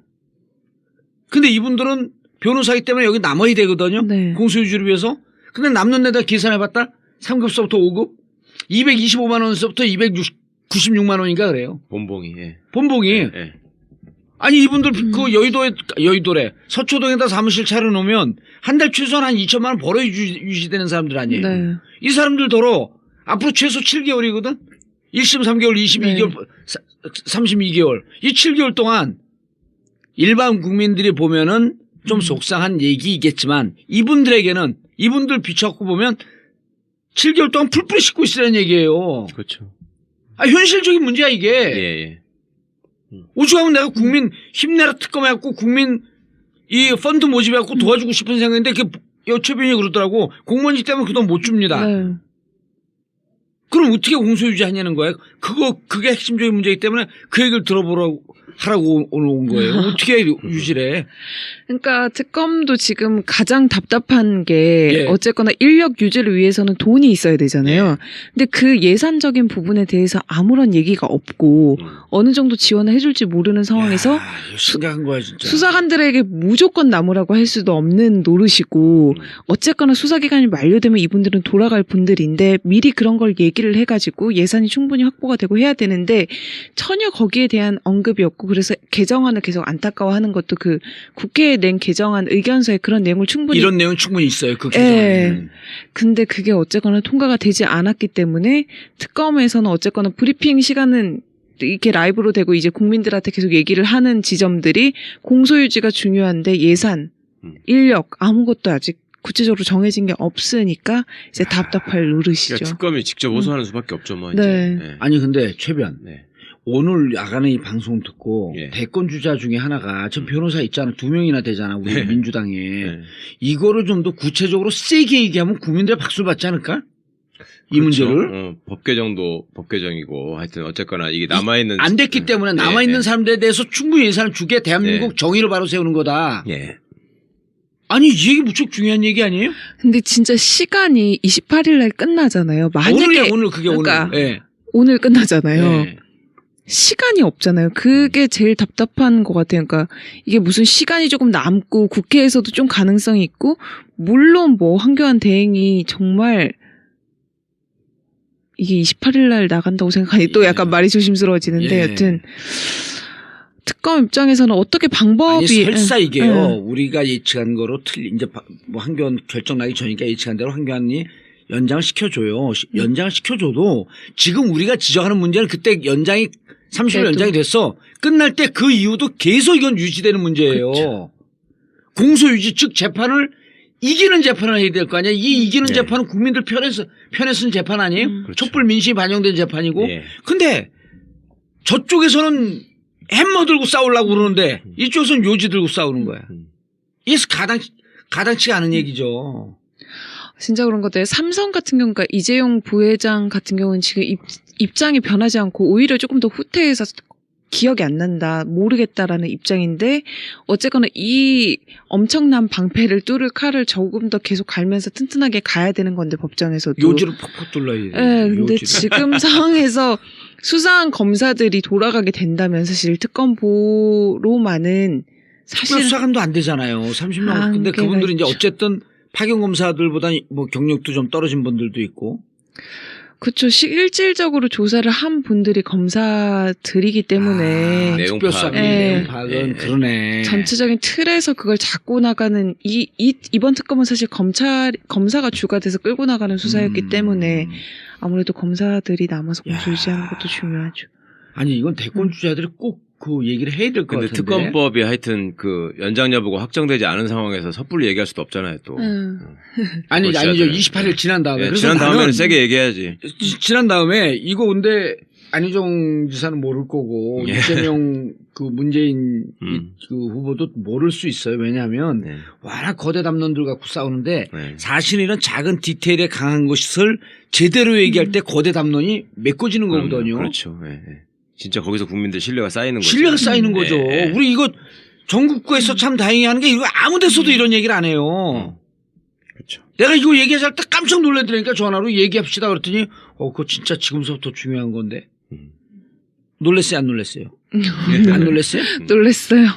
근데 이분들은 변호사이기 때문에 여기 남아야 되거든요. 네. 공소유지를 위해서. 근데 남는 데다 계산해봤다. 3급서부터 5급 225만 원서부터 296만 원인가 그래요. 본봉이. 예. 본봉이. 예. 아니 이분들 그 여의도래 서초동에다 사무실 차려놓으면 한 달 최소한 한 2천만 원 벌어 유지되는 사람들 아니에요. 네. 이 사람들더러 앞으로 최소 7개월이거든. 1심 3개월, 22개월, 32개월. 이 7개월 동안 일반 국민들이 보면은 좀 속상한 얘기이겠지만 이분들에게는 이분들 비춰갖고 보면 7개월 동안 풀뿌리 씻고 있으라는 얘기예요. 그렇죠. 아, 현실적인 문제야 이게. 예. 오죽하면 내가 국민 힘내라 특검해갖고 국민 이 펀드 모집해갖고 도와주고 싶은 생각인데 그게 여채변이 그러더라고. 공무원직 때문에 그 돈 못 줍니다. 네. 그럼 어떻게 공소유지 하냐는 거예요. 그게 핵심적인 문제이기 때문에 그 얘기를 하라고 오늘 온 거예요. 어떻게 유지를 해. 그러니까 특검도 지금 가장 답답한 게 예. 어쨌거나 인력 유지를 위해서는 돈이 있어야 되잖아요. 근데 그 예산적인 부분에 대해서 아무런 얘기가 없고 어느 정도 지원을 해줄지 모르는 상황에서 이거 심각한 거야 진짜. 수사관들에게 무조건 남으라고 할 수도 없는 노릇이고 어쨌거나 수사기간이 만료되면 이분들은 돌아갈 분들인데 미리 그런 걸 얘기를 해가지고 예산이 충분히 확보가 되고 해야 되는데 전혀 거기에 대한 언급이 없고 그래서 개정안을 계속 안타까워하는 것도 그 국회에 낸 개정안 의견서에 그런 내용을 충분히 이런 내용 충분히 있어요. 그 예. 개정안에는. 근데 그게 어쨌거나 통과가 되지 않았기 때문에 특검에서는 어쨌거나 브리핑 시간은 이렇게 라이브로 되고 이제 국민들한테 계속 얘기를 하는 지점들이 공소유지가 중요한데 예산, 인력 아무것도 아직 구체적으로 정해진 게 없으니까 이제 답답할 노릇이죠. 그러니까 특검이 직접 호소하는 수밖에 없죠, 뭐. 네. 이제. 예. 아니 근데 최변. 네. 오늘 야간에 이 방송 듣고 예. 대권 주자 중에 하나가 전 변호사 있잖아. 2명이나 되잖아. 우리 네. 민주당에. 네. 이거를 좀 더 구체적으로 세게 얘기하면 국민들의 박수를 받지 않을까? 이 그렇죠. 문제를. 법 개정이고 하여튼 어쨌거나 이게 남아있는. 안 됐기 때문에 남아있는 사람들에 대해서 충분히 예산을 주게 대한민국 네. 정의를 바로 세우는 거다. 예. 아니 이 얘기 무척 중요한 얘기 아니에요? 근데 진짜 시간이 28일 날 끝나잖아요. 만약에 오늘 그게 그러니까 오늘. 예. 오늘 끝나잖아요. 예. 시간이 없잖아요. 그게 제일 답답한 것 같아요. 그러니까 이게 무슨 시간이 조금 남고 국회에서도 좀 가능성이 있고 물론 뭐 황교안 대행이 정말 이게 28일 날 나간다고 생각하니 또 약간 말이 조심스러워지는데 예. 여튼 특검 입장에서는 어떻게 방법이 아니 설사 이게요. 예. 우리가 예측한 거로 이제 뭐 황교안 결정 나기 전이니까 예측한 대로 황교안이 연장을 시켜줘요. 연장을 시켜줘도 지금 우리가 지적하는 문제는 그때 연장이 30일 그래도. 연장이 됐어. 끝날 때 그 이후도 계속 이건 유지되는 문제예요. 그렇죠. 공소유지 즉 재판을 이기는 재판을 해야 될 거 아니야. 이 이기는 예. 재판은 국민들 편에 쓴 재판 아니에요. 그렇죠. 촛불 민심이 반영된 재판이고. 예. 근데 저쪽에서는 햄머 들고 싸우려고 그러는데 이쪽에서는 요지 들고 싸우는 거야. 이게 가당치가 않은 얘기죠. 진짜 그런 것들 삼성 같은 경우가 이재용 부회장 같은 경우는 지금 입장이 변하지 않고 오히려 조금 더 후퇴해서 기억이 안 난다, 모르겠다라는 입장인데 어쨌거나 이 엄청난 방패를 뚫을 칼을 조금 더 계속 갈면서 튼튼하게 가야 되는 건데 법정에서도 요지를 팍팍 둘러야 돼. 네, 근데 요지를. 지금 상황에서 수사한 검사들이 돌아가게 된다면 사실 특검보로만은 사실 특별수사관도 안 되잖아요. 30명. 근데 한계가 그분들이 이제 있죠. 어쨌든 파견 검사들보다 뭐 경력도 좀 떨어진 분들도 있고. 그렇죠. 실질적으로 조사를 한 분들이 검사들이기 때문에 내용 특별수사관 파악이. 내용 파악은 예. 그러네. 전체적인 틀에서 그걸 잡고 나가는 이번 특검은 사실 검사가 주가 돼서 끌고 나가는 수사였기 때문에 아무래도 검사들이 남아서 공소 유지하는 것도 중요하죠. 아니 이건 대권 주자들이 꼭 그 얘기를 해야 될 것 근데 같은데. 특검법이 하여튼 그 연장 여부가 확정되지 않은 상황에서 섣불리 얘기할 수도 없잖아요, 또. 아니죠. 그렇지 28일 지난 다음에. 예, 그래서 지난 다음에는 나는 세게 얘기해야지. 지난 다음에 이거 근데 안희정 지사는 모를 거고 예. 이재명 그 문재인 그 후보도 모를 수 있어요. 왜냐하면 네. 워낙 거대 담론들 갖고 싸우는데 네. 사실 이런 작은 디테일에 강한 것을 제대로 얘기할 때 거대 담론이 메꿔지는 거거든요. 그렇죠. 예, 예. 진짜 거기서 국민들 신뢰가 쌓이는 거죠. 신뢰가 쌓이는 거죠. 예, 예. 우리 이거 전국구에서 참 다행히 하는 게 이거 아무 데서도 이런 얘기를 안 해요. 그렇죠. 내가 이거 얘기할 때 깜짝 놀라더라니까 전화로 얘기합시다 그랬더니 그거 진짜 지금서부터 중요한 건데. 놀랬어요 안 놀랬어요? 안 놀랬어요? 놀랬어요.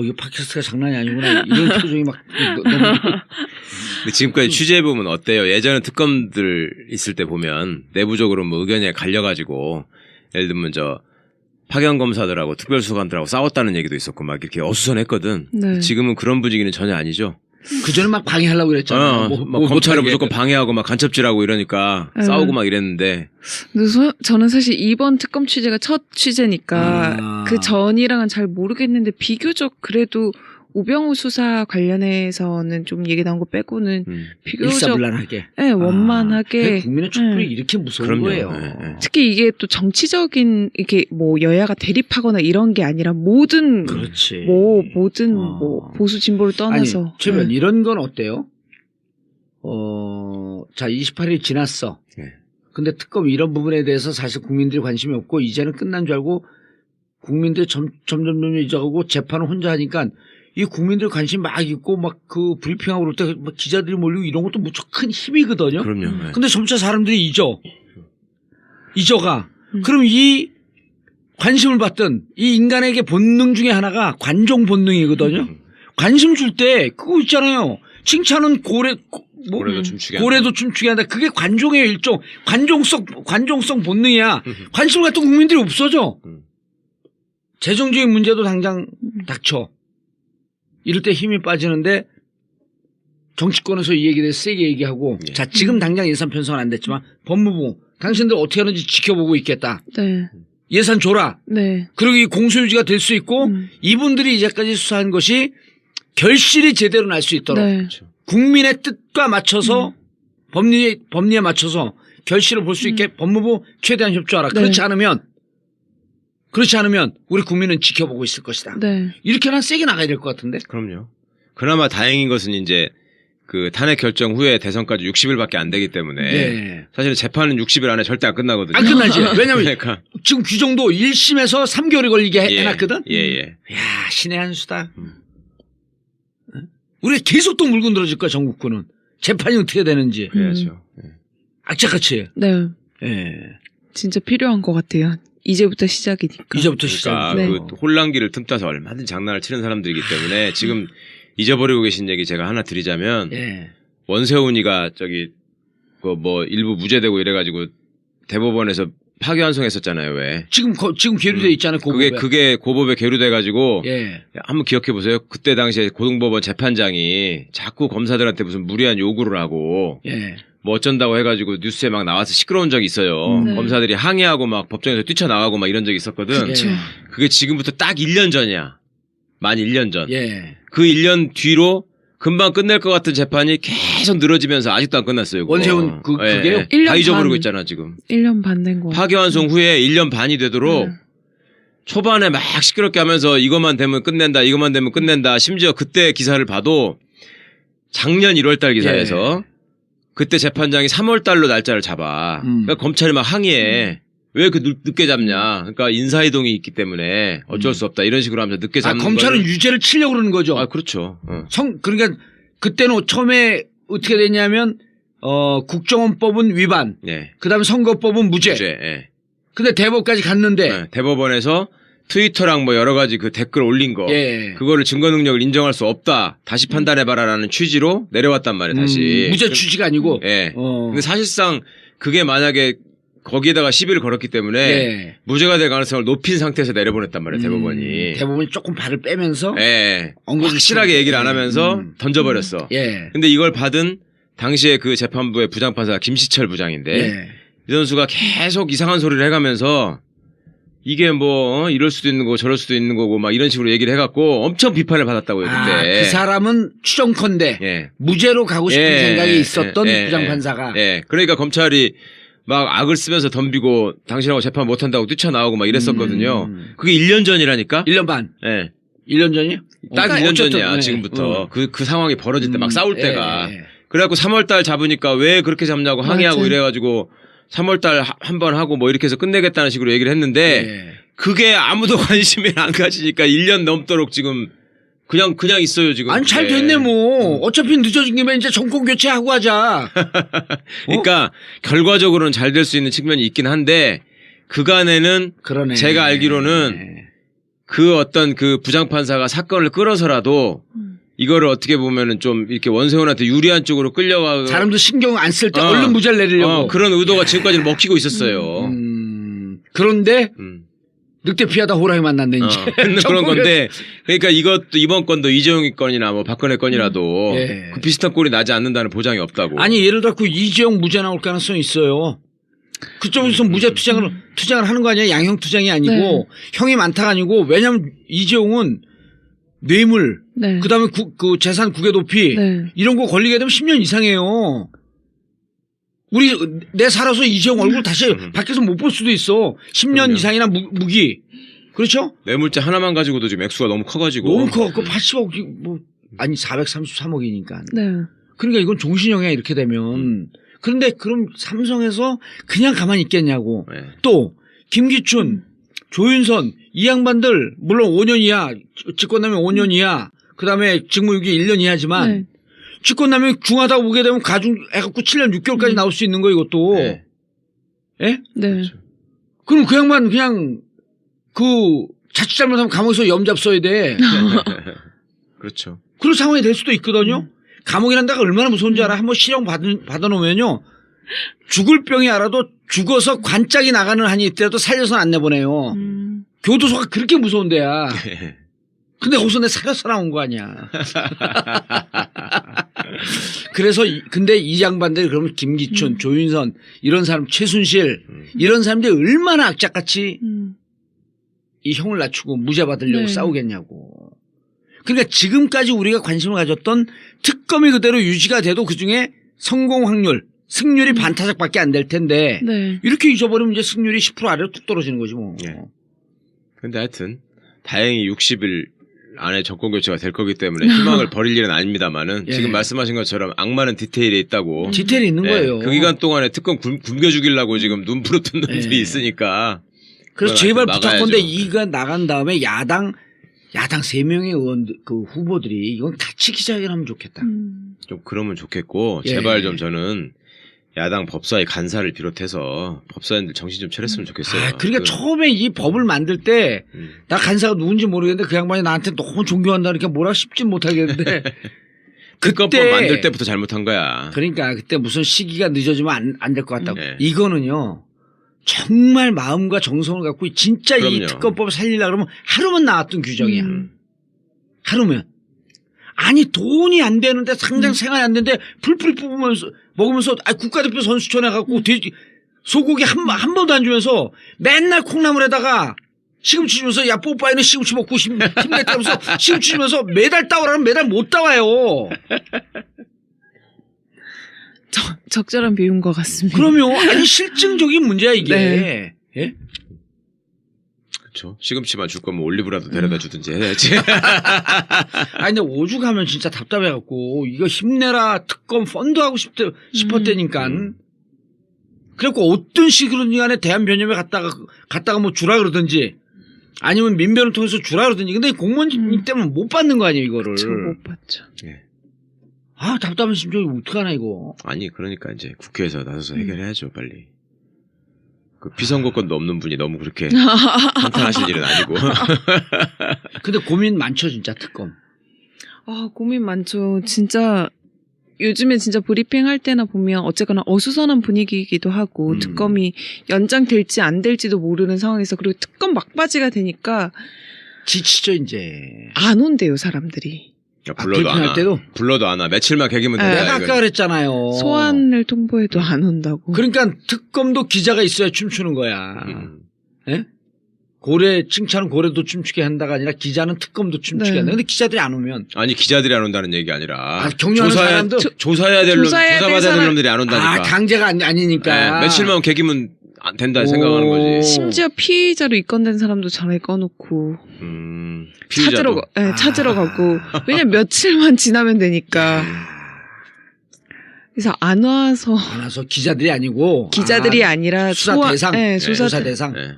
이거 팟캐스트가 장난이 아니구나. 이런 표정이 막 너무 근데 지금까지 취재해보면 어때요? 예전에 특검들 있을 때 보면 내부적으로 뭐 의견이 갈려가지고 예를 들면 파견 검사들하고 특별수사관들하고 싸웠다는 얘기도 있었고 막 이렇게 어수선했거든. 네. 지금은 그런 분위기는 전혀 아니죠. 그전에 막 방해하려고 그랬잖아요. 막 검찰을 무조건 방해하고 막 간첩질하고 이러니까 싸우고 막 이랬는데. 근데 저는 사실 이번 특검 취재가 첫 취재니까 그 전이랑은 잘 모르겠는데 비교적 그래도 우병우 수사 관련해서는 좀 얘기 나온 거 빼고는 비교적 일사불란하게. 네, 원만하게. 국민의 촛불이 이렇게 무서운 그럼요. 거예요. 네. 특히 이게 또 정치적인 이게 뭐 여야가 대립하고 이런 게 아니라 모든 그렇지. 모든 뭐 보수 진보를 떠나서 아니, 최변 이런 건 어때요? 자 28일 지났어. 네. 근데 특검 이런 부분에 대해서 사실 국민들이 관심이 없고 이제는 끝난 줄 알고 국민들이 점점 잊어가고 재판을 혼자 하니까 이 국민들 관심 막 있고 막 그 브리핑하고 그럴 때 막 기자들이 몰리고 이런 것도 무척 큰 힘이거든요. 그럼요. 네. 근데 점차 사람들이 잊어가. 그럼 이 관심을 받던 이 인간에게 본능 중에 하나가 관종 본능이거든요. 관심 줄 때 그거 있잖아요. 칭찬은 고래도 춤추게 한다. 고래도 춤추게 한다. 그게 관종의 일종 관종성 본능이야. 관심을 갖던 국민들이 없어져. 재정적인 문제도 당장 닥쳐. 이럴 때 힘이 빠지는데 정치권에서 이 얘기에 대해서 세게 얘기하고 자 지금 당장 예산 편성은 안 됐지만 법무부 당신들 어떻게 하는지 지켜보고 있겠다. 네. 예산 줘라. 네. 그리고 이 공소유지가 될 수 있고 이분들이 이제까지 수사한 것이 결실이 제대로 날 수 있도록 네. 국민의 뜻과 맞춰서 법리에 맞춰서 결실을 볼 수 있게 법무부 최대한 협조하라. 네. 그렇지 않으면 우리 국민은 지켜보고 있을 것이다. 네. 이렇게는 세게 나가야 될 것 같은데. 그럼요. 그나마 다행인 것은 이제 그 탄핵 결정 후에 대선까지 60일밖에 안 되기 때문에 네. 사실 재판은 60일 안에 절대 안 끝나거든요. 안 끝나지. 왜냐면 그러니까. 지금 규정도 1심에서 3개월이 걸리게 해놨거든. 예. 야 신의 한 수다. 우리가 계속 또 물고 늘어질 거야 전국구는. 재판이 어떻게 되는지. 그래야죠. 악착같이. 네. 예. 진짜 필요한 것 같아요. 이제부터 시작이니까. 이제부터 시작. 그러니까 네. 그 혼란기를 틈타서 얼마든지 장난을 치는 사람들이기 때문에 지금 잊어버리고 계신 얘기 제가 하나 드리자면 예. 원세훈이가 그 뭐 일부 무죄되고 이래가지고 대법원에서 파기환송했었잖아요. 왜? 지금 계류돼 있잖아요. 고법에. 그게 고법에 계류돼가지고 예. 한번 기억해 보세요. 그때 당시에 고등법원 재판장이 자꾸 검사들한테 무슨 무리한 요구를 하고 예. 뭐 어쩐다고 해가지고 뉴스에 막 나와서 시끄러운 적이 있어요. 네. 검사들이 항의하고 막 법정에서 뛰쳐나가고 막 이런 적이 있었거든. 그쵸. 그게 지금부터 딱 1년 전이야. 만 1년 전. 예. 그 1년 뒤로 금방 끝낼 것 같은 재판이 계속 늘어지면서 아직도 안 끝났어요. 그거. 원세훈 그게요? 1년 다 잊어버리고 반. 있잖아 지금. 1년 반 된 거. 파기환송 후에 1년 반이 되도록 초반에 막 시끄럽게 하면서 이것만 되면 끝낸다, 이것만 되면 끝낸다. 심지어 그때 기사를 봐도 작년 1월달 기사에서 그때 재판장이 3월달로 날짜를 잡아. 그러니까 검찰이 막 항의해. 왜 이렇게 늦게 잡냐. 그러니까 인사이동이 있기 때문에 어쩔 수 없다. 이런 식으로 하면서 늦게 잡는 검찰은 거를. 유죄를 치려고 그러는 거죠. 아, 그렇죠. 그러니까 그때는 처음에 어떻게 됐냐면 국정원법은 위반. 네. 그다음에 선거법은 무죄. 예. 근데 대법까지 갔는데 네. 대법원에서 트위터랑 뭐 여러 가지 그 댓글 올린 거. 예. 그거를 증거 능력을 인정할 수 없다. 다시 판단해봐라라는 취지로 내려왔단 말이에요, 다시. 무죄 취지가 아니고. 예. 근데 사실상 그게 만약에 거기에다가 시비를 걸었기 때문에 예. 무죄가 될 가능성을 높인 상태에서 내려보냈단 말이에요, 대법원이. 대법원이 조금 발을 빼면서. 예. 엉거지 확실하게 얘기를 안 하면서 던져버렸어. 예. 근데 이걸 받은 당시에 그 재판부의 부장판사가 김시철 부장인데 예. 이 선수가 계속 이상한 소리를 해가면서 이게 뭐 이럴 수도 있는 거고 저럴 수도 있는 거고 막 이런 식으로 얘기를 해갖고 엄청 비판을 받았다고요, 그때. 그 사람은 추정컨대 예. 무죄로 가고 싶은 생각이 있었던 부장판사가. 예. 그러니까 검찰이 막 악을 쓰면서 덤비고 당신하고 재판 못한다고 뛰쳐나오고 막 이랬었거든요. 그게 1년 전이라니까? 1년 반. 예. 1년 전이요? 딱 1년 어쨌든, 전이야, 네. 지금부터. 그 상황이 벌어질 때 막 싸울 때가. 예. 그래갖고 3월달 잡으니까 왜 그렇게 잡냐고 항의하고 맞아요. 이래가지고 3월달 한 번 하고 뭐 이렇게 해서 끝내겠다는 식으로 얘기를 했는데 예. 그게 아무도 관심을 안 가지니까 1년 넘도록 지금 그냥 있어요, 지금. 아니 잘 됐네 뭐. 어차피 늦어진 김에 이제 정권 교체하고 하자. 그러니까 결과적으로는 잘 될 수 있는 측면이 있긴 한데 그간에는 그러네. 제가 알기로는 그 어떤 그 부장판사가 사건을 끌어서라도 이거를 어떻게 보면은 좀 이렇게 원세훈한테 유리한 쪽으로 끌려가 사람도 신경 안 쓸 때 얼른 무죄를 내리려고. 그런 의도가 지금까지는 먹히고 있었어요. 그런데 늑대 피하다 호랑이 만났네 이제. 그런 건데 그러니까 이것도 이번 건도 이재용이 건이나 뭐 박근혜 건이라도 예. 그 비슷한 꼴이 나지 않는다는 보장이 없다고. 아니 예를 들어 이재용 무죄 나올 가능성이 있어요. 그쪽에서 무죄 투쟁을 하는 거 아니야? 양형 투쟁이 아니고 네. 형이 많다가 아니고 왜냐면 이재용은 뇌물 네. 그다음에 그 재산 국외 도피 네. 이런 거 걸리게 되면 10년 이상이에요. 내 살아서 이재용 얼굴 다시 밖에서 못 볼 수도 있어. 10년 그럼요. 이상이나 무기. 그렇죠? 뇌물죄 하나만 가지고도 지금 액수가 너무 커가지고. 너무 커. 그 80억 아니 433억이니까. 네. 그러니까 이건 종신형이야 이렇게 되면. 그런데 그럼 삼성에서 그냥 가만히 있겠냐고. 네. 또 김기춘, 조윤선 이 양반들 물론 5년 이하 직권남용 5년 이하 그다음에 직무유기 1년 이하지만 네. 직권남용이 중하다고 보게 되면 가중해갖고 7년 6개월까지 나올 수 있는 거 이것도. 네. 예? 네. 그럼 그 양반 그냥 그 자칫 잘못하면 감옥에서 염잡 써야 돼. 그렇죠. 그런 상황이 될 수도 있거든요. 감옥이란 데가 얼마나 무서운지 알아? 한번 실형 받아놓으면요. 죽을 병이 알아도 죽어서 관짝이 나가는 한이 있더라도 살려서는 안 내보내요. 교도소가 그렇게 무서운 데야. 근데 거기서 내 살려서 나온 거 아니야. 그래서 근데 이 양반들이 그러면 김기춘, 조윤선 이런 사람 최순실 이런 사람들이 얼마나 악착같이 이 형을 낮추고 무죄 받으려고 네. 싸우겠냐고. 그러니까 지금까지 우리가 관심을 가졌던 특검이 그대로 유지가 돼도 그중에 성공 확률, 승률이 반타작밖에 안 될 텐데 네. 이렇게 잊어버리면 이제 승률이 10% 아래로 뚝 떨어지는 거지 뭐. 예. 근데 하여튼 다행히 60일 안에 정권 교체가 될 거기 때문에 희망을 버릴 일은 아닙니다만은 예. 지금 말씀하신 것처럼 악마는 디테일에 있다고. 디테일이 있는 예. 거예요. 그 기간 동안에 특검 굶겨 죽이려고 지금 눈 부릅뜬 놈들이 예. 있으니까. 그래서 그건 제발 막아야죠. 부탁건데 이가 나간 다음에 야당 3명의 의원들 그 후보들이 이건 같이 기자회견하면 좋겠다. 좀 그러면 좋겠고 예. 제발 좀 저는 야당 법사위 간사를 비롯해서 법사위원들 정신 좀 차렸으면 좋겠어요. 그러니까 처음에 이 법을 만들 때 나 간사가 누군지 모르겠는데 그 양반이 나한테 너무 존경한다 그러니까 뭐라 싶진 못하겠는데 특검법 그때 만들 때부터 잘못한 거야. 그러니까 그때 무슨 시기가 늦어지면 안 될 것 같다고. 네. 이거는요. 정말 마음과 정성을 갖고 진짜 이 그럼요. 특검법을 살리려고 그러면 하루만 나왔던 규정이야. 하루면. 아니 돈이 안 되는데 당장 생활이 안 되는데 풀풀이 뽑으면서 먹으면서 국가대표 선수촌에 갖고 돼지 소고기 한 번도 안 주면서 맨날 콩나물에다가 시금치 주면서 야 뽀빠이는 시금치 먹고 힘냈다면서 시금치 주면서 매달 따오라면 매달 못 따와요. 적절한 비유인 것 같습니다. 그러면 아니 실증적인 문제야 이게. 네. 예? 그렇죠. 시금치만 줄 거면 올리브라도 데려다 주든지 해야지. 아니 근데 오죽하면 진짜 답답해갖고 이거 힘내라 특검 펀드 하고 싶었다니까. 그래갖고 어떤 식으로든 간에 대한변협에 갔다가 뭐 주라 그러든지 아니면 민변을 통해서 주라 그러든지. 근데 공무원직 때문에 못 받는 거 아니에요 이거를. 저 못 봤죠. 예. 아 답답한 심정이 어떡하나 이거. 아니 그러니까 이제 국회에서 나서서 해결해야죠 빨리. 그 피선거권도 없는 분이 너무 그렇게 한탄하실 일은 아니고. 근데 고민 많죠 진짜 특검. 아, 고민 많죠. 진짜 요즘에 진짜 브리핑 할 때나 보면 어쨌거나 어수선한 분위기이기도 하고 특검이 연장될지 안 될지도 모르는 상황에서 그리고 특검 막바지가 되니까 지치죠 이제. 안 온대요 사람들이. 불러도 안 불편할 와. 때도? 불러도 안 와. 며칠만 개기면 된다. 내가 아까 그랬잖아요. 소환을 통보해도 안 온다고. 그러니까 특검도 기자가 있어야 춤추는 거야. 예? 고래 칭찬은 고래도 춤추게 한다가 아니라 기자는 특검도 춤추게 네. 한다. 근데 기자들이 안 오면 아니 기자들이 안 온다는 얘기 아니라 아, 격려하는 사람도 조사해야 될 조사해야 될 조사받아야 될 사람- 놈들이 안 온다니까. 아 강제가 아니니까. 네, 며칠만 개기면 안 된다 오. 생각하는 거지. 심지어 피의자로 입건된 사람도 전화에 꺼놓고 피의자도. 찾으러 가고. 왜냐면 며칠만 지나면 되니까. 그래서 안 와서 안 와서 기자들이 아니고 기자들이 아니라 수사 대상. 네, 수사 대상. 네.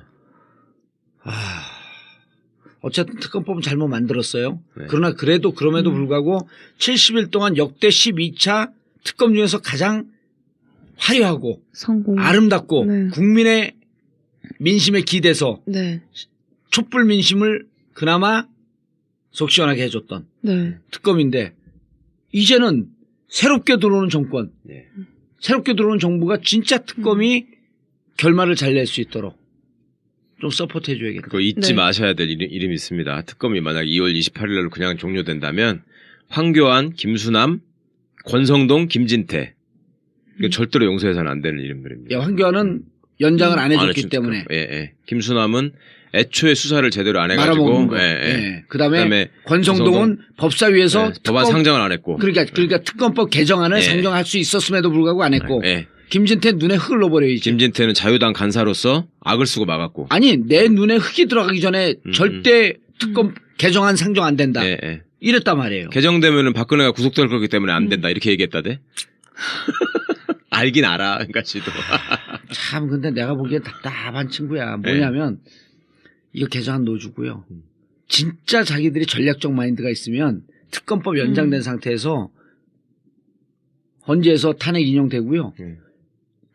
어쨌든 특검법은 잘못 만들었어요. 네. 그러나 그럼에도 불구하고 70일 동안 역대 12차 특검 중에서 가장 화려하고 성공. 아름답고 네. 국민의 민심에 기대서 네. 촛불 민심을 그나마 속 시원하게 해줬던 네. 특검인데 이제는 새롭게 들어오는 정권, 네. 새롭게 들어오는 정부가 진짜 특검이 결말을 잘 낼 수 있도록 좀 서포트 해줘야겠다. 그거 잊지 네. 마셔야 될 이름이 있습니다. 특검이 만약 2월 28일 날 그냥 종료된다면 황교안, 김수남, 권성동, 김진태. 이거 절대로 용서해서는 안 되는 이름들입니다. 야, 황교안은 연장을 안 해줬기 해준 때문에 특검. 예. 김수남은 애초에 수사를 제대로 안 해가지고. 말아먹은 거. 예. 예. 그다음에 권성동은 법사위에서 예, 법안 상정을 안 했고. 그러니까 특검법 개정안을 예. 상정할 수 있었음에도 불구하고 안 했고 예. 김진태 눈에 흙을 넣어버려야지. 김진태는 자유당 간사로서 악을 쓰고 막았고. 아니 내 눈에 흙이 들어가기 전에 절대 특검 개정안 상정 안 된다. 예. 이랬단 말이에요. 개정되면은 박근혜가 구속될 거기 때문에 안 된다 이렇게 얘기했다대. 알긴 알아, 그러니까 지도. 참 근데 내가 보기엔 답답한 친구야. 뭐냐면 이거 개정안 넣어주고요. 진짜 자기들이 전략적 마인드가 있으면 특검법 연장된 상태에서 헌재에서 탄핵 인용되고요.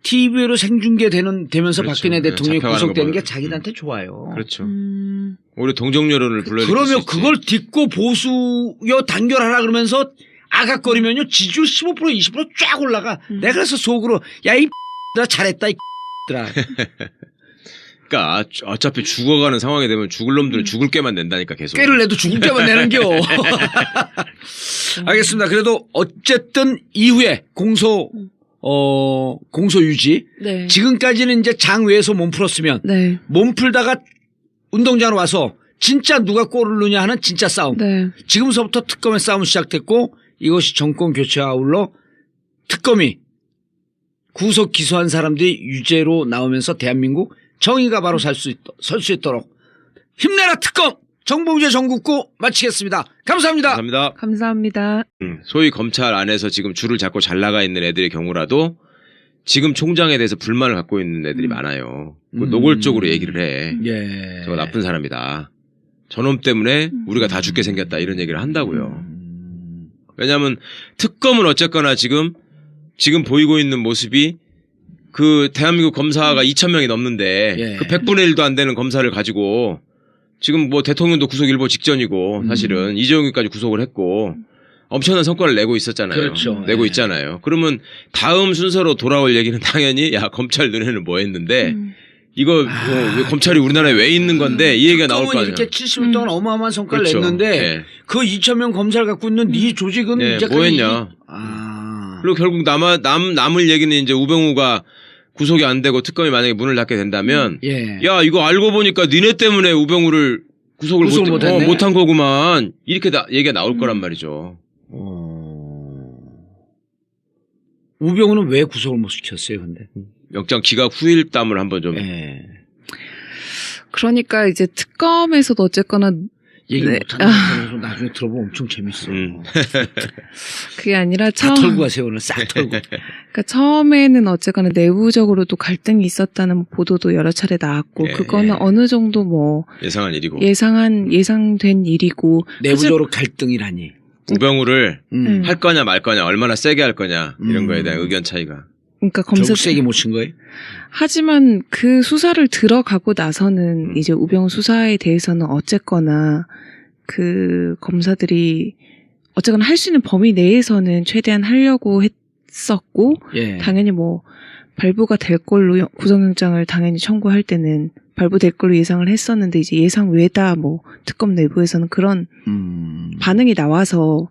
TV로 생중계되면서 그렇죠. 박근혜 대통령이 잡혀가는 구속되는 거 게 보면. 자기들한테 좋아요. 그렇죠. 오히려 동정 여론을 불러일으킬 수 그러면 있지. 그걸 딛고 보수여 단결하라 그러면서 아각거리면요 지지율 15% 20%쫙 올라가. 내가 그래서 속으로 야 이 나 잘했다 이 들아. 그러니까 어차피 죽어가는 상황이 되면 죽을 놈들은 죽을 게만 낸다니까 계속. 꾀를 내도 죽을 때만 내는겨. 알겠습니다. 그래도 어쨌든 이후에 공소 유지. 네. 지금까지는 이제 장외에서 몸 풀었으면 네. 몸 풀다가 운동장으로 와서 진짜 누가 골을 넣냐 하는 진짜 싸움. 네. 지금서부터 특검의 싸움이 시작됐고 이것이 정권 교체와 아울러 특검이 구속 기소한 사람들이 유죄로 나오면서 대한민국 정의가 바로 설 수 있도록 힘내라 특검 정봉재 전국구 마치겠습니다. 감사합니다. 감사합니다. 감사합니다. 소위 검찰 안에서 지금 줄을 잡고 잘 나가 있는 애들의 경우라도 지금 총장에 대해서 불만을 갖고 있는 애들이 많아요. 노골적으로 얘기를 해. 예. 저거 나쁜 사람이다. 저놈 때문에 우리가 다 죽게 생겼다 이런 얘기를 한다고요. 왜냐하면 특검은 어쨌거나 지금 보이고 있는 모습이 그 대한민국 검사가 2,000명이 넘는데 예. 그 100분의 1도 안 되는 검사를 가지고 지금 뭐 대통령도 구속 일보 직전이고 사실은 이재용이까지 구속을 했고 엄청난 성과를 내고 있었잖아요. 그렇죠. 내고 예. 있잖아요. 그러면 다음 순서로 돌아올 얘기는 당연히 야 검찰 눈에는 뭐 했는데 이거 왜 검찰이 우리나라에 왜 있는 건데 이 얘기가 나올 거 특검은 아니에요. 이렇게 70일 동안 어마어마한 성과를 그렇죠. 냈는데 예. 그 2,000명 검사를 갖고 있는 네 조직은 예, 이제 뭐 했냐. 그리고 결국 남을 얘기는 이제 우병우가 구속이 안 되고 특검이 만약에 문을 닫게 된다면 예. 야 이거 알고 보니까 니네 때문에 우병우를 구속을 못한 거구만 이렇게 얘기가 나올 거란 말이죠. 우병우는 왜 구속을 못 시켰어요, 근데? 영장 기각 후일담을 한번 좀. 예. 그러니까 이제 특검에서도 어쨌거나 얘기 네. 못하는 거 나중에 들어보면 엄청 재밌어. 그게 아니라 다 털고 가세요, 오늘 싹 털고. 그러니까 처음에는 어쨌거나 내부적으로도 갈등이 있었다는 보도도 여러 차례 나왔고 예, 그거는 예. 어느 정도 뭐 예상한 일이고. 예상된 일이고 내부적으로 갈등이라니. 우병우를 음. 할 거냐 말 거냐 얼마나 세게 할 거냐 이런 거에 대한 의견 차이가. 그러니까 결국 세게 못 친 거예요? 하지만 그 수사를 들어가고 나서는 이제 우병우 수사에 대해서는 어쨌거나 그 검사들이 어쨌거나 할 수 있는 범위 내에서는 최대한 하려고 했었고 예. 당연히 뭐 발부가 될 걸로 구속영장을 당연히 청구할 때는 발부될 걸로 예상을 했었는데 이제 예상 외다 뭐 특검 내부에서는 그런 반응이 나와서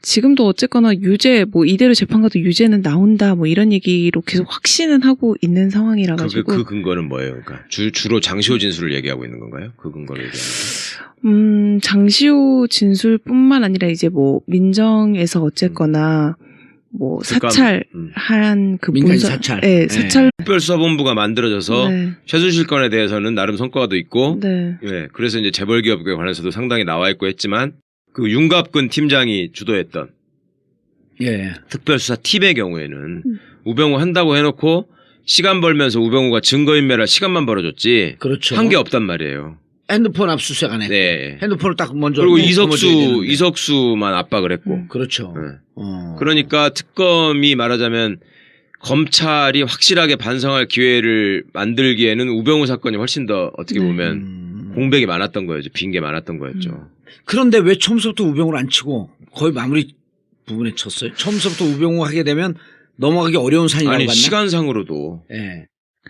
지금도 어쨌거나 유죄 뭐 이대로 재판 가도 유죄는 나온다 뭐 이런 얘기로 계속 확신은 하고 있는 상황이라 가지고 그 근거는 뭐예요? 그러니까 주로 장시호 진술을 얘기하고 있는 건가요? 그 근거를 얘기하는 장시호 진술뿐만 아니라 이제 뭐 민정에서 어쨌거나 뭐 그러니까, 사찰한 그 민간 문서, 사찰. 네, 사찰. 특별수사본부가 만들어져서 네. 최순실 건에 대해서는 나름 성과도 있고, 네. 예, 그래서 이제 재벌기업에 관해서도 상당히 나와 있고 했지만 그 윤갑근 팀장이 주도했던 예. 특별수사 팀의 경우에는 우병우 한다고 해놓고 시간 벌면서 우병우가 증거인멸할 시간만 벌어줬지 그렇죠. 한 게 없단 말이에요. 핸드폰 압수수색 안 했고. 네. 핸드폰을 딱 먼저. 그리고 거머쥐어야 되는데. 이석수만 압박을 했고. 그렇죠. 네. 어. 그러니까 특검이 말하자면 검찰이 확실하게 반성할 기회를 만들기에는 우병우 사건이 훨씬 더 어떻게 보면 공백이 많았던 거였죠. 빈 게 많았던 거였죠. 그런데 왜 처음부터 우병우를 안 치고 거의 마무리 부분에 쳤어요? 처음부터 우병우 하게 되면 넘어가기 어려운 산이라고 아니 봤나? 시간상으로도 예.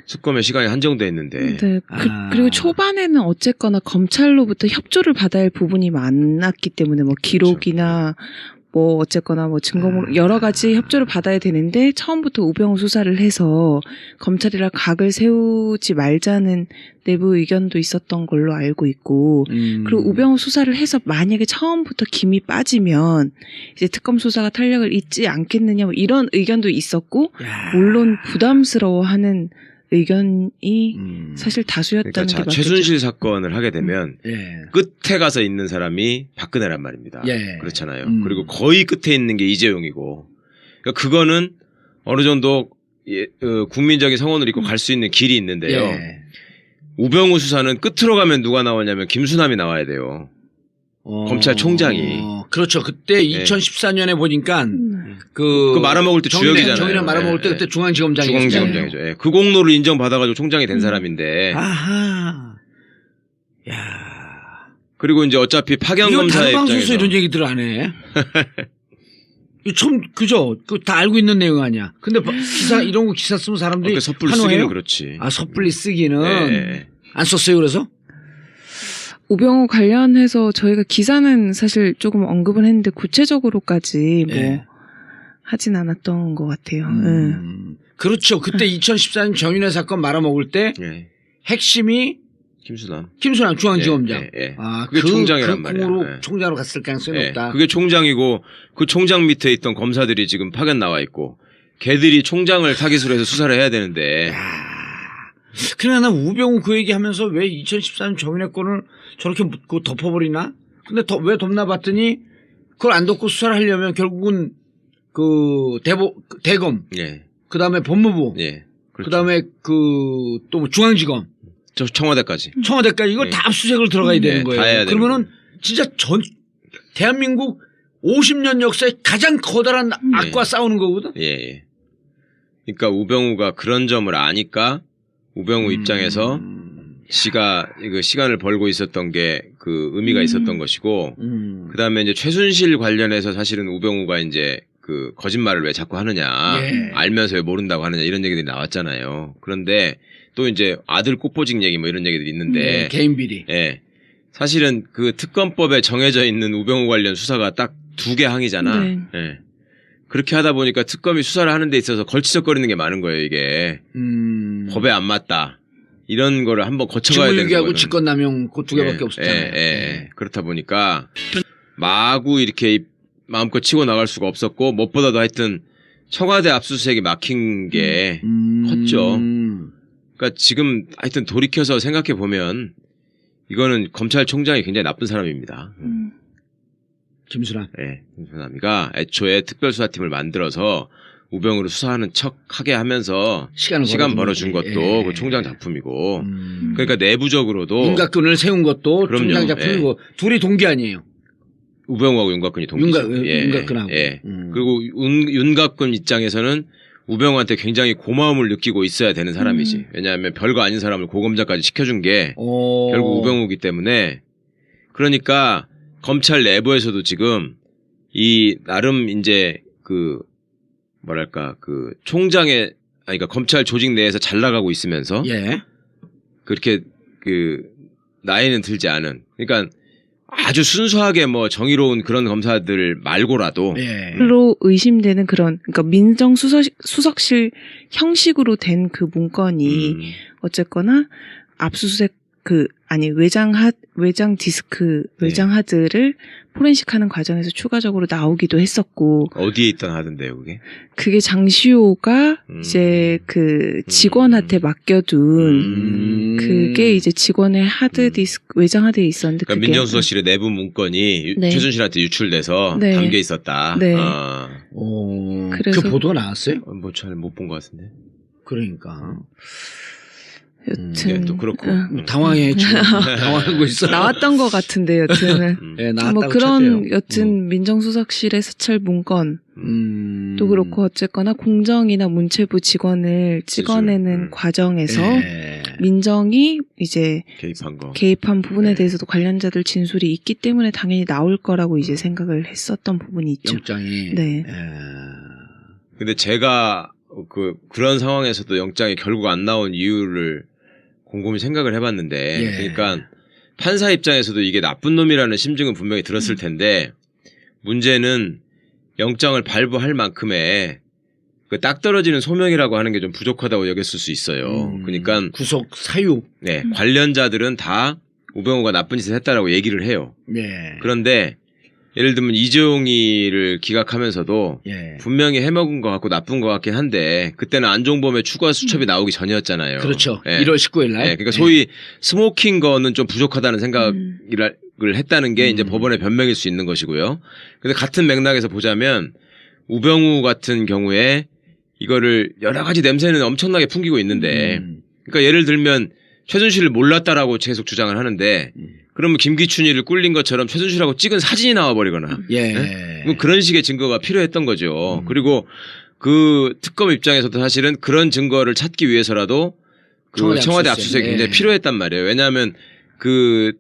특검의 시간이 한정돼 있는데 네. 그리고 초반에는 어쨌거나 검찰로부터 협조를 받아야 할 부분이 많았기 때문에 뭐 기록이나 뭐 어쨌거나 뭐 증거물 여러 가지 협조를 받아야 되는데 처음부터 우병우 수사를 해서 검찰이랑 각을 세우지 말자는 내부 의견도 있었던 걸로 알고 있고 그리고 우병우 수사를 해서 만약에 처음부터 김이 빠지면 이제 특검 수사가 탄력을 잇지 않겠느냐 뭐 이런 의견도 있었고 야. 물론 부담스러워하는 의견이 사실 다수였다는 그러니까 게 맞겠죠. 최순실 사건을 하게 되면 예. 끝에 가서 있는 사람이 박근혜란 말입니다. 예. 그렇잖아요. 그리고 거의 끝에 있는 게 이재용이고 그러니까 그거는 어느 정도 국민적인 성원을 입고 갈 수 있는 길이 있는데요. 예. 우병우 수사는 끝으로 가면 누가 나오냐면 김수남이 나와야 돼요. 검찰총장이. 그렇죠. 그때 2014년에 보니까 그 말아먹을 때 주역이잖아요. 정의랑 말아먹을 때 예, 그때 중앙지검장이었죠. 중앙지검장이죠. 예. 그 공로를 인정받아가지고 총장이 된 사람인데. 아하. 야. 그리고 이제 어차피 파견 이거 검사의 다른 방송에서 입장에서 이런 얘기들 안 해. 이거 처음 그죠? 그 다 알고 있는 내용 아니야. 근데 기사 이런 거 기사 쓰면 사람들이 섣불리 환호해요? 쓰기는 그렇지. 아 섣불리 쓰기는 예. 안 썼어요. 그래서 우병우 관련해서 저희가 기사는 사실 조금 언급을 했는데 구체적으로까지 뭐 예. 하진 않았던 것 같아요. 그렇죠. 그때 2014년 정윤회 사건 말아먹을 때 예. 핵심이 김수남 중앙지검장. 예, 예. 아, 그게 총장이란 말이야. 공으로 예. 총장으로 갔을 가능성이 예. 높다. 그게 총장이고 그 총장 밑에 있던 검사들이 지금 파견 나와 있고 걔들이 총장을 타깃으로 해서 수사를 해야 되는데 그러나 난 우병우 그 얘기하면서 왜 2014년 정윤회 건을 저렇게 덮어버리나? 근데 왜 덮나 봤더니 그걸 안 덮고 수사를 하려면 결국은 그 대검, 예. 그 다음에 법무부, 예. 그렇죠. 그 다음에 그 또 뭐 중앙지검, 저 청와대까지. 청와대까지 이걸 예. 다 압수수색을 들어가야 되는 다 해야 거예요. 되는 그러면은 진짜 대한민국 50년 역사에 가장 커다란 악과 싸우는 거거든. 예, 예. 그러니까 우병우가 그런 점을 아니까 우병우 입장에서 지가 이거 시간을 벌고 있었던 게 그 의미가 있었던 것이고 그다음에 이제 최순실 관련해서 사실은 우병우가 이제 그 거짓말을 왜 자꾸 하느냐 예. 알면서 왜 모른다고 하느냐 이런 얘기들이 나왔잖아요. 그런데 또 이제 아들 꽃보직 얘기 뭐 이런 얘기들이 있는데 개인 비리. 예. 사실은 그 특검법에 정해져 있는 우병우 관련 수사가 딱 2개 항이잖아. 네. 예. 그렇게 하다 보니까 특검이 수사를 하는 데 있어서 걸치적거리는 게 많은 거예요, 이게. 법에 안 맞다. 이런 거를 한번 거쳐가야 되는 직무유기하고 거거든. 직권남용 그 두 개밖에 없었잖아요. 그렇다 보니까 마구 이렇게 마음껏 치고 나갈 수가 없었고 무엇보다도 하여튼 청와대 압수수색이 막힌 게 컸죠. 그러니까 지금 하여튼 돌이켜서 생각해 보면 이거는 검찰총장이 굉장히 나쁜 사람입니다. 김수남. 네, 김수남이가 애초에 특별수사팀을 만들어서 우병우를 수사하는 척 하게 하면서 시간 벌어준 것도 그 총장 작품이고 그러니까 내부적으로도 윤곽근을 세운 것도 그럼요. 총장 작품이고 둘이 동기 아니에요. 우병우하고 윤곽근이 동기죠. 윤곽근하고. 그리고 윤곽근 입장에서는 우병우한테 굉장히 고마움을 느끼고 있어야 되는 사람이지. 왜냐하면 별거 아닌 사람을 고검장까지 시켜준 게 결국 우병우이기 때문에 그러니까 검찰 내부에서도 지금 이 나름 이제 그 뭐랄까 그 총장의 아니 그러니까 검찰 조직 내에서 잘 나가고 있으면서 그렇게 그 나이는 들지 않은 그러니까 아주 순수하게 뭐 정의로운 그런 검사들 말고라도 로 의심되는 그런 그러니까 민정수석실 형식으로 된 그 문건이 어쨌거나 압수수색 외장 디스크 외장 하드를 포렌식하는 과정에서 추가적으로 나오기도 했었고 어디에 있던 하던데요 그게? 그게 장시호가 이제 그 직원한테 맡겨둔 그게 이제 직원의 하드 디스크 외장 하드에 있었는데 그러니까 그게 민정수석실의 내부 문건이 최순실한테 유출돼서 네. 담겨 있었다. 네. 그래서 그 보도가 나왔어요? 뭐 잘 못 본 것 같은데. 그러니까. 여튼 또 그렇고 당황해 지금 당황하고 있어. 나왔던 것 같은데 여튼은 나왔다고 뭐 그런 찾아요. 여튼 민정수석실의 사찰 문건 또 그렇고 어쨌거나 공정이나 문체부 직원을 찍어내는 과정에서 민정이 이제 개입한 부분에 대해서도 관련자들 진술이 있기 때문에 당연히 나올 거라고 이제 생각을 했었던 부분이 있죠. 영장이. 네. 근데 제가 그런 상황에서도 영장이 결국 안 나온 이유를 곰곰이 생각을 해봤는데, 그러니까 판사 입장에서도 이게 나쁜 놈이라는 심증은 분명히 들었을 텐데, 문제는 영장을 발부할 만큼의 그 딱 떨어지는 소명이라고 하는 게 좀 부족하다고 여겼을 수 있어요. 그러니까 구속 사유. 네, 관련자들은 다 우병우가 나쁜 짓을 했다라고 얘기를 해요. 그런데 예를 들면 이재용이를 기각하면서도 분명히 해먹은 것 같고 나쁜 것 같긴 한데 그때는 안종범의 추가 수첩이 나오기 전이었잖아요. 그렇죠. 1월 19일 날. 그러니까 소위 스모킹 거는 좀 부족하다는 생각을 했다는 게 이제 법원의 변명일 수 있는 것이고요. 근데 같은 맥락에서 보자면 우병우 같은 경우에 이거를 여러 가지 냄새는 엄청나게 풍기고 있는데 그러니까 예를 들면 최순실을 몰랐다라고 계속 주장을 하는데 그러면 김기춘이를 꿀린 것처럼 최순실하고 찍은 사진이 나와버리거나 그런 식의 증거가 필요했던 거죠. 그리고 그 특검 입장에서도 사실은 그런 증거를 찾기 위해서라도 그 청와대 압수수색이 굉장히 필요했단 말이에요. 왜냐하면 그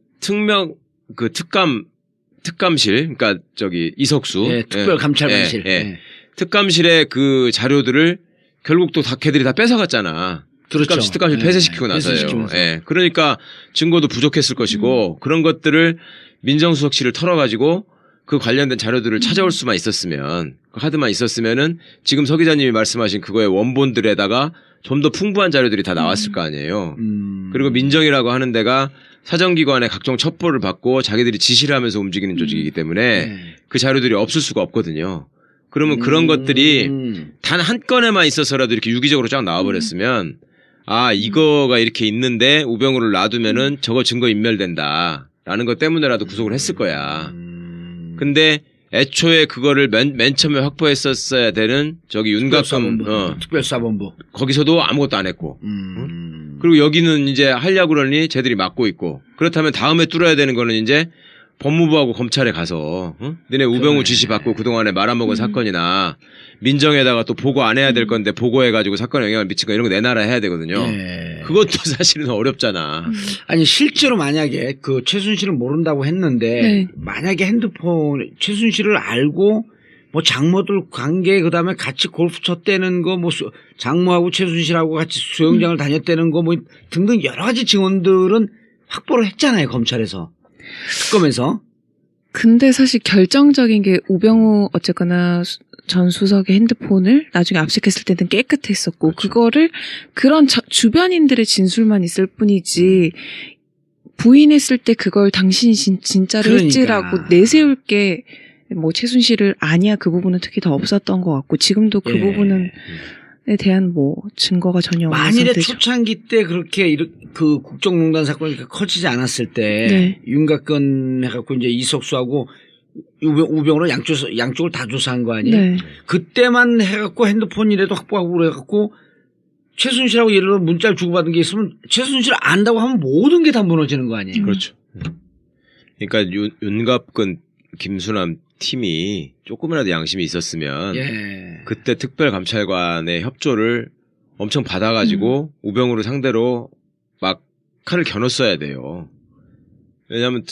특감실 그러니까 저기 이석수 특별감찰관실 특감실의 그 자료들을 결국 또 걔들이 다 뺏어갔잖아. 그렇죠. 특감실 폐쇄시키고 나서요. 그러니까 증거도 부족했을 것이고 그런 것들을 민정수석실을 털어가지고 그 관련된 자료들을 찾아올 수만 있었으면 그 하드만 있었으면은 지금 서 기자님이 말씀하신 그거의 원본들에다가 좀 더 풍부한 자료들이 다 나왔을 거 아니에요. 그리고 민정이라고 하는 데가 사정기관의 각종 첩보를 받고 자기들이 지시를 하면서 움직이는 조직이기 때문에 그 자료들이 없을 수가 없거든요. 그러면 그런 것들이 단 한 건에만 있어서라도 이렇게 유기적으로 쫙 나와버렸으면 이거가 이렇게 있는데 우병우를 놔두면은 저거 증거 인멸된다라는 것 때문에라도 구속을 했을 거야. 근데 애초에 그거를 맨 처음에 확보했었어야 되는 저기 윤곽근 특별사본부 거기서도 아무것도 안 했고 그리고 여기는 이제 하려고 그러니 쟤들이 막고 있고 그렇다면 다음에 뚫어야 되는 거는 이제 법무부하고 검찰에 가서 너네 우병우 지시 받고 그동안에 말아먹은 사건이나 민정에다가 또 보고 안 해야 될 건데 보고해가지고 사건에 영향을 미친 거 이런 거 내놔라 해야 되거든요. 그것도 사실은 어렵잖아. 아니 실제로 만약에 그 최순실을 모른다고 했는데 만약에 핸드폰 최순실을 알고 뭐 장모들 관계 그다음에 같이 골프 쳤다는 거 뭐 장모하고 최순실하고 같이 수영장을 다녔다는 거 뭐 등등 여러 가지 증언들은 확보를 했잖아요 검찰에서 특검에서. 근데 사실 결정적인 게 우병우 어쨌거나 전 수석의 핸드폰을 나중에 압수했을 때는 깨끗했었고 그렇죠. 그거를 그런 주변인들의 진술만 있을 뿐이지 부인했을 때 그걸 당신이 진짜로 그러니까. 했지라고 내세울 게 뭐 최순실을 아니야 그 부분은 특히 더 없었던 것 같고 지금도 그 예. 부분에 대한 뭐 증거가 전혀 없는 만일에 상태죠. 초창기 때 그렇게 그 국정농단 사건이 이렇게 커지지 않았을 때 네. 윤곽근 해갖고 이제 이석수하고 우병우로 양쪽을 다 조사한 거 아니에요? 네. 그때만 해갖고 핸드폰이라도 확보하고 그래갖고 최순실하고 예를 들어 문자를 주고받은 게 있으면 최순실 안다고 하면 모든 게 다 무너지는 거 아니에요? 그렇죠. 그러니까 윤갑근 김수남 팀이 조금이라도 양심이 있었으면 예. 그때 특별감찰관의 협조를 엄청 받아가지고 우병우를 상대로 막 칼을 겨눴어야 돼요. 왜냐하면